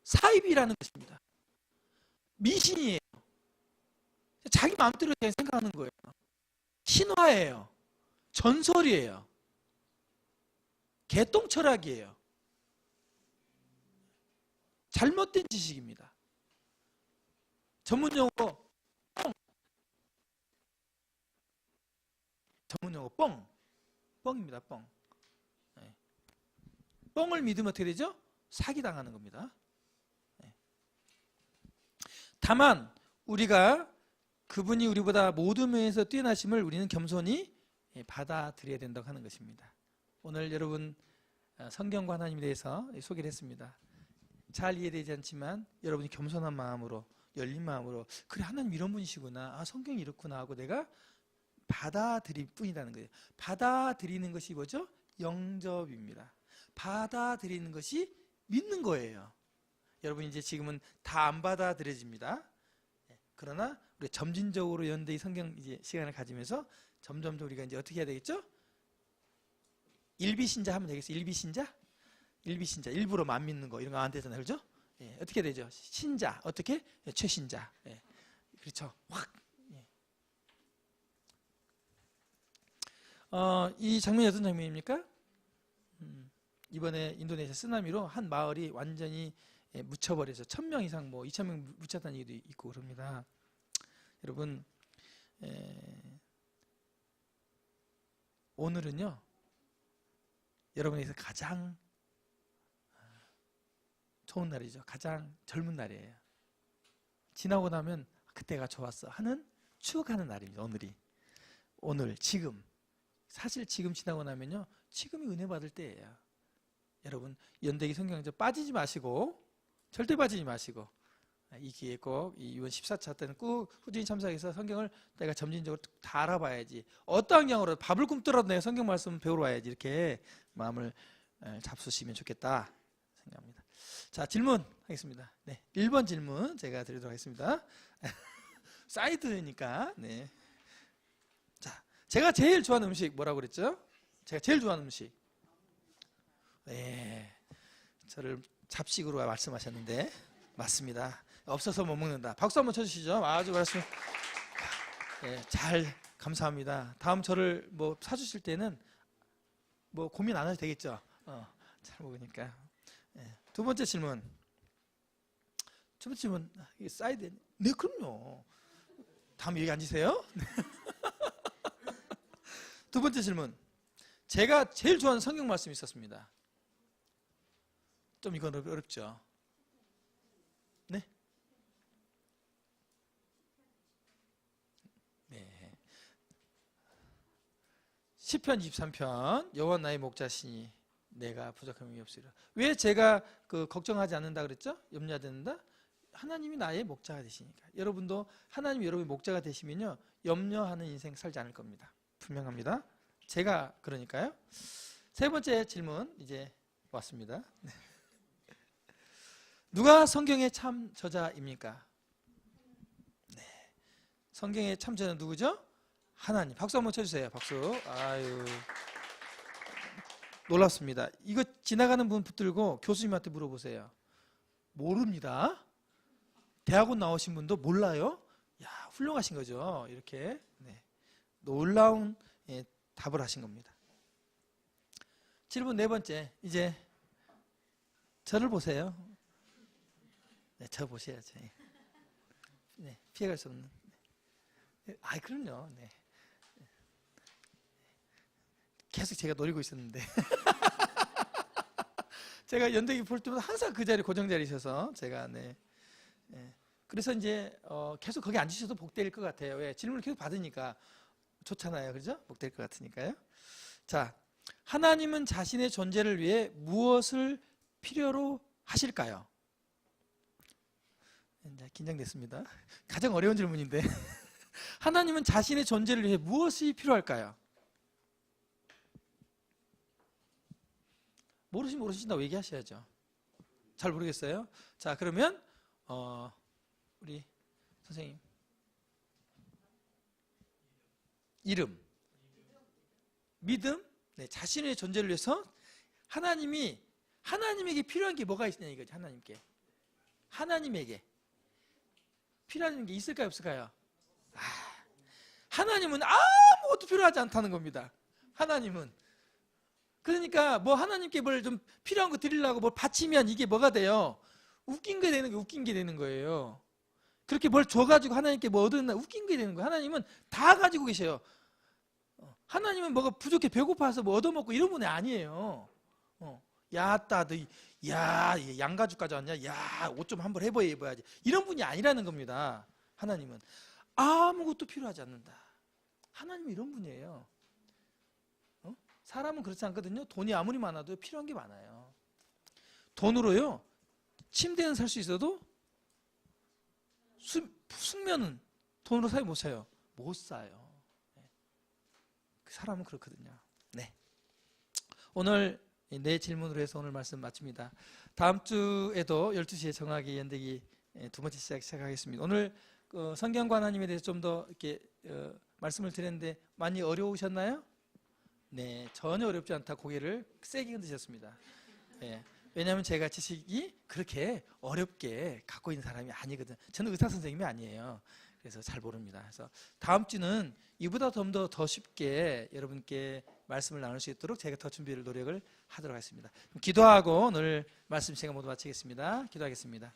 사입이라는 것입니다. 미신이에요. 자기 마음대로 생각하는 거예요. 신화예요. 전설이에요. 개똥철학이에요. 잘못된 지식입니다. 전문용어로 뻥입니다. 뻥. 네. 뻥을 믿으면 어떻게 되죠? 사기당하는 겁니다. 네. 다만 우리가 그분이 우리보다 모든 면에서 뛰어나심을 우리는 겸손히 받아들여야 된다고 하는 것입니다. 오늘 여러분 성경과 하나님에 대해서 소개를 했습니다. 잘 이해되지 않지만 여러분이 겸손한 마음으로, 열린 마음으로, 그래 하나님 이런 분이시구나, 성경이 이렇구나 하고 내가 받아들일 뿐이라는 거예요. 받아들이는 것이 뭐죠? 영접입니다. 받아들이는 것이 믿는 거예요. 여러분 이제 지금은 다 안 받아들여집니다. 그러나 우리 점진적으로 연대의 성경 이제 시간을 가지면서 점점 우리가 이제 어떻게 해야 되겠죠? 일비신자 하면 되겠어요. 일비신자, 일부러만 안 믿는 거 이런 거 안 되잖아요, 그렇죠? 예, 어떻게 되죠? 신자, 어떻게? 예, 최신자. 예, 그렇죠. 확. 예. 이 장면이 어떤 장면입니까? 이번에 인도네시아 쓰나미로 한 마을이 완전히 묻혀버려서 1000명 이상 2000명 묻혔다는 얘기도 있고 그럽니다. 여러분 오늘은요 여러분에게서 가장 좋은 날이죠. 가장 젊은 날이에요. 지나고 나면 그때가 좋았어 하는 추억하는 날입니다. 오늘 지금 사실 지금 지나고 나면요 지금이 은혜 받을 때예요. 여러분 연대기 성경에서 빠지지 마시고 절대 빠지지 마시고 이 기회에 꼭 이번 14차 때는 꼭 꾸준히 참석해서 성경을 내가 점진적으로 다 알아봐야지. 어떠한 경우로 밥을 굶더라도 내가 성경 말씀 배우러 와야지. 이렇게 마음을 잡수시면 좋겠다 생각합니다. 자, 질문하겠습니다. 네, 1번 질문 제가 드리도록 하겠습니다. 사이드니까. 네. 자, 제가 제일 좋아하는 음식 뭐라고 그랬죠? 제가 제일 좋아하는 음식. 네, 저를 잡식으로 말씀하셨는데 맞습니다. 없어서 못 먹는다. 박수 한번 쳐주시죠. 아주 말씀. 네, 잘 감사합니다. 다음 저를 사주실 때는 고민 안 해도 되겠죠. 잘 먹으니까. 네, 두 번째 질문. 첫 번째 질문 사이드. 네, 그럼요. 다음 여기 앉으세요. 두 번째 질문. 제가 제일 좋아하는 성경 말씀이 있었습니다. 좀 이건 어렵죠. 네. 네. 시편 23편 여호와 나의 목자시니 내가 부족함이 없으리라. 왜 제가 걱정하지 않는다 그랬죠? 염려하지 않는다? 하나님이 나의 목자가 되시니까. 여러분도 하나님이 여러분의 목자가 되시면요 염려하는 인생 살지 않을 겁니다. 분명합니다. 제가 그러니까요. 세 번째 질문 이제 왔습니다. 네. 누가 성경의 참 저자입니까? 네. 성경의 참 저자는 누구죠? 하나님. 박수 한번 쳐주세요. 박수. 아유. 놀랍습니다. 이거 지나가는 분 붙들고 교수님한테 물어보세요. 모릅니다. 대학원 나오신 분도 몰라요? 야, 훌륭하신 거죠. 이렇게. 네. 놀라운 답을 하신 겁니다. 질문 네 번째. 이제 저를 보세요. 네, 저 보셔야죠. 네, 피해갈 수 없는. 네. 그럼요. 네. 계속 제가 노리고 있었는데. 제가 연대기 볼 때마다 항상 그 자리, 고정 자리셔서 제가, 네. 그래서 이제, 계속 거기 앉으셔도 복될 것 같아요. 왜? 질문을 계속 받으니까 좋잖아요. 그죠? 복될 것 같으니까요. 자, 하나님은 자신의 존재를 위해 무엇을 필요로 하실까요? 이제 긴장됐습니다. 가장 어려운 질문인데. 하나님은 자신의 존재를 위해 무엇이 필요할까요? 모르신다고 얘기하셔야죠. 잘 모르겠어요? 자, 그러면 우리 선생님 이름, 믿음, 네, 자신의 존재를 위해서 하나님에게 필요한 게 뭐가 있냐 이거죠. 하나님에게 필요한 게 있을까요, 없을까요? 하나님은 아무것도 필요하지 않다는 겁니다. 하나님은. 그러니까 뭐 하나님께 뭘 좀 필요한 거 드리려고 뭘 바치면 이게 뭐가 돼요? 웃긴 게 되는 게 웃긴 게 되는 거예요. 그렇게 뭘 줘가지고 하나님께 뭐 얻었나 웃긴 게 되는 거예요. 하나님은 다 가지고 계셔요. 하나님은 뭐가 부족해 배고파서 뭐 얻어먹고 이런 분이 아니에요. 야따 야 양가죽 가져왔냐? 야 옷 좀 한번 입어야지. 이런 분이 아니라는 겁니다. 하나님은 아무것도 필요하지 않는다. 하나님은 이런 분이에요. 사람은 그렇지 않거든요. 돈이 아무리 많아도 필요한 게 많아요. 돈으로요 침대는 살 수 있어도 숙면은 돈으로 사요 못 사요? 못 사요. 그 사람은 그렇거든요. 네. 오늘 내 질문으로 해서 오늘 말씀 마칩니다. 다음 주에도 12시에 정확히 연대기 두 번째 시작하겠습니다. 오늘 성경과 하나님에 대해서 좀 더 이렇게 말씀을 드렸는데 많이 어려우셨나요? 네, 전혀 어렵지 않다 고개를 세게 흔드셨습니다. 네, 왜냐하면 제가 지식이 그렇게 어렵게 갖고 있는 사람이 아니거든요. 저는 의사 선생님이 아니에요. 그래서 잘 모릅니다. 그래서 다음 주는 이보다 좀 더 쉽게 여러분께 말씀을 나눌 수 있도록 제가 더 준비를 노력을 하도록 하겠습니다. 기도하고 오늘 말씀 시간 모두 마치겠습니다. 기도하겠습니다.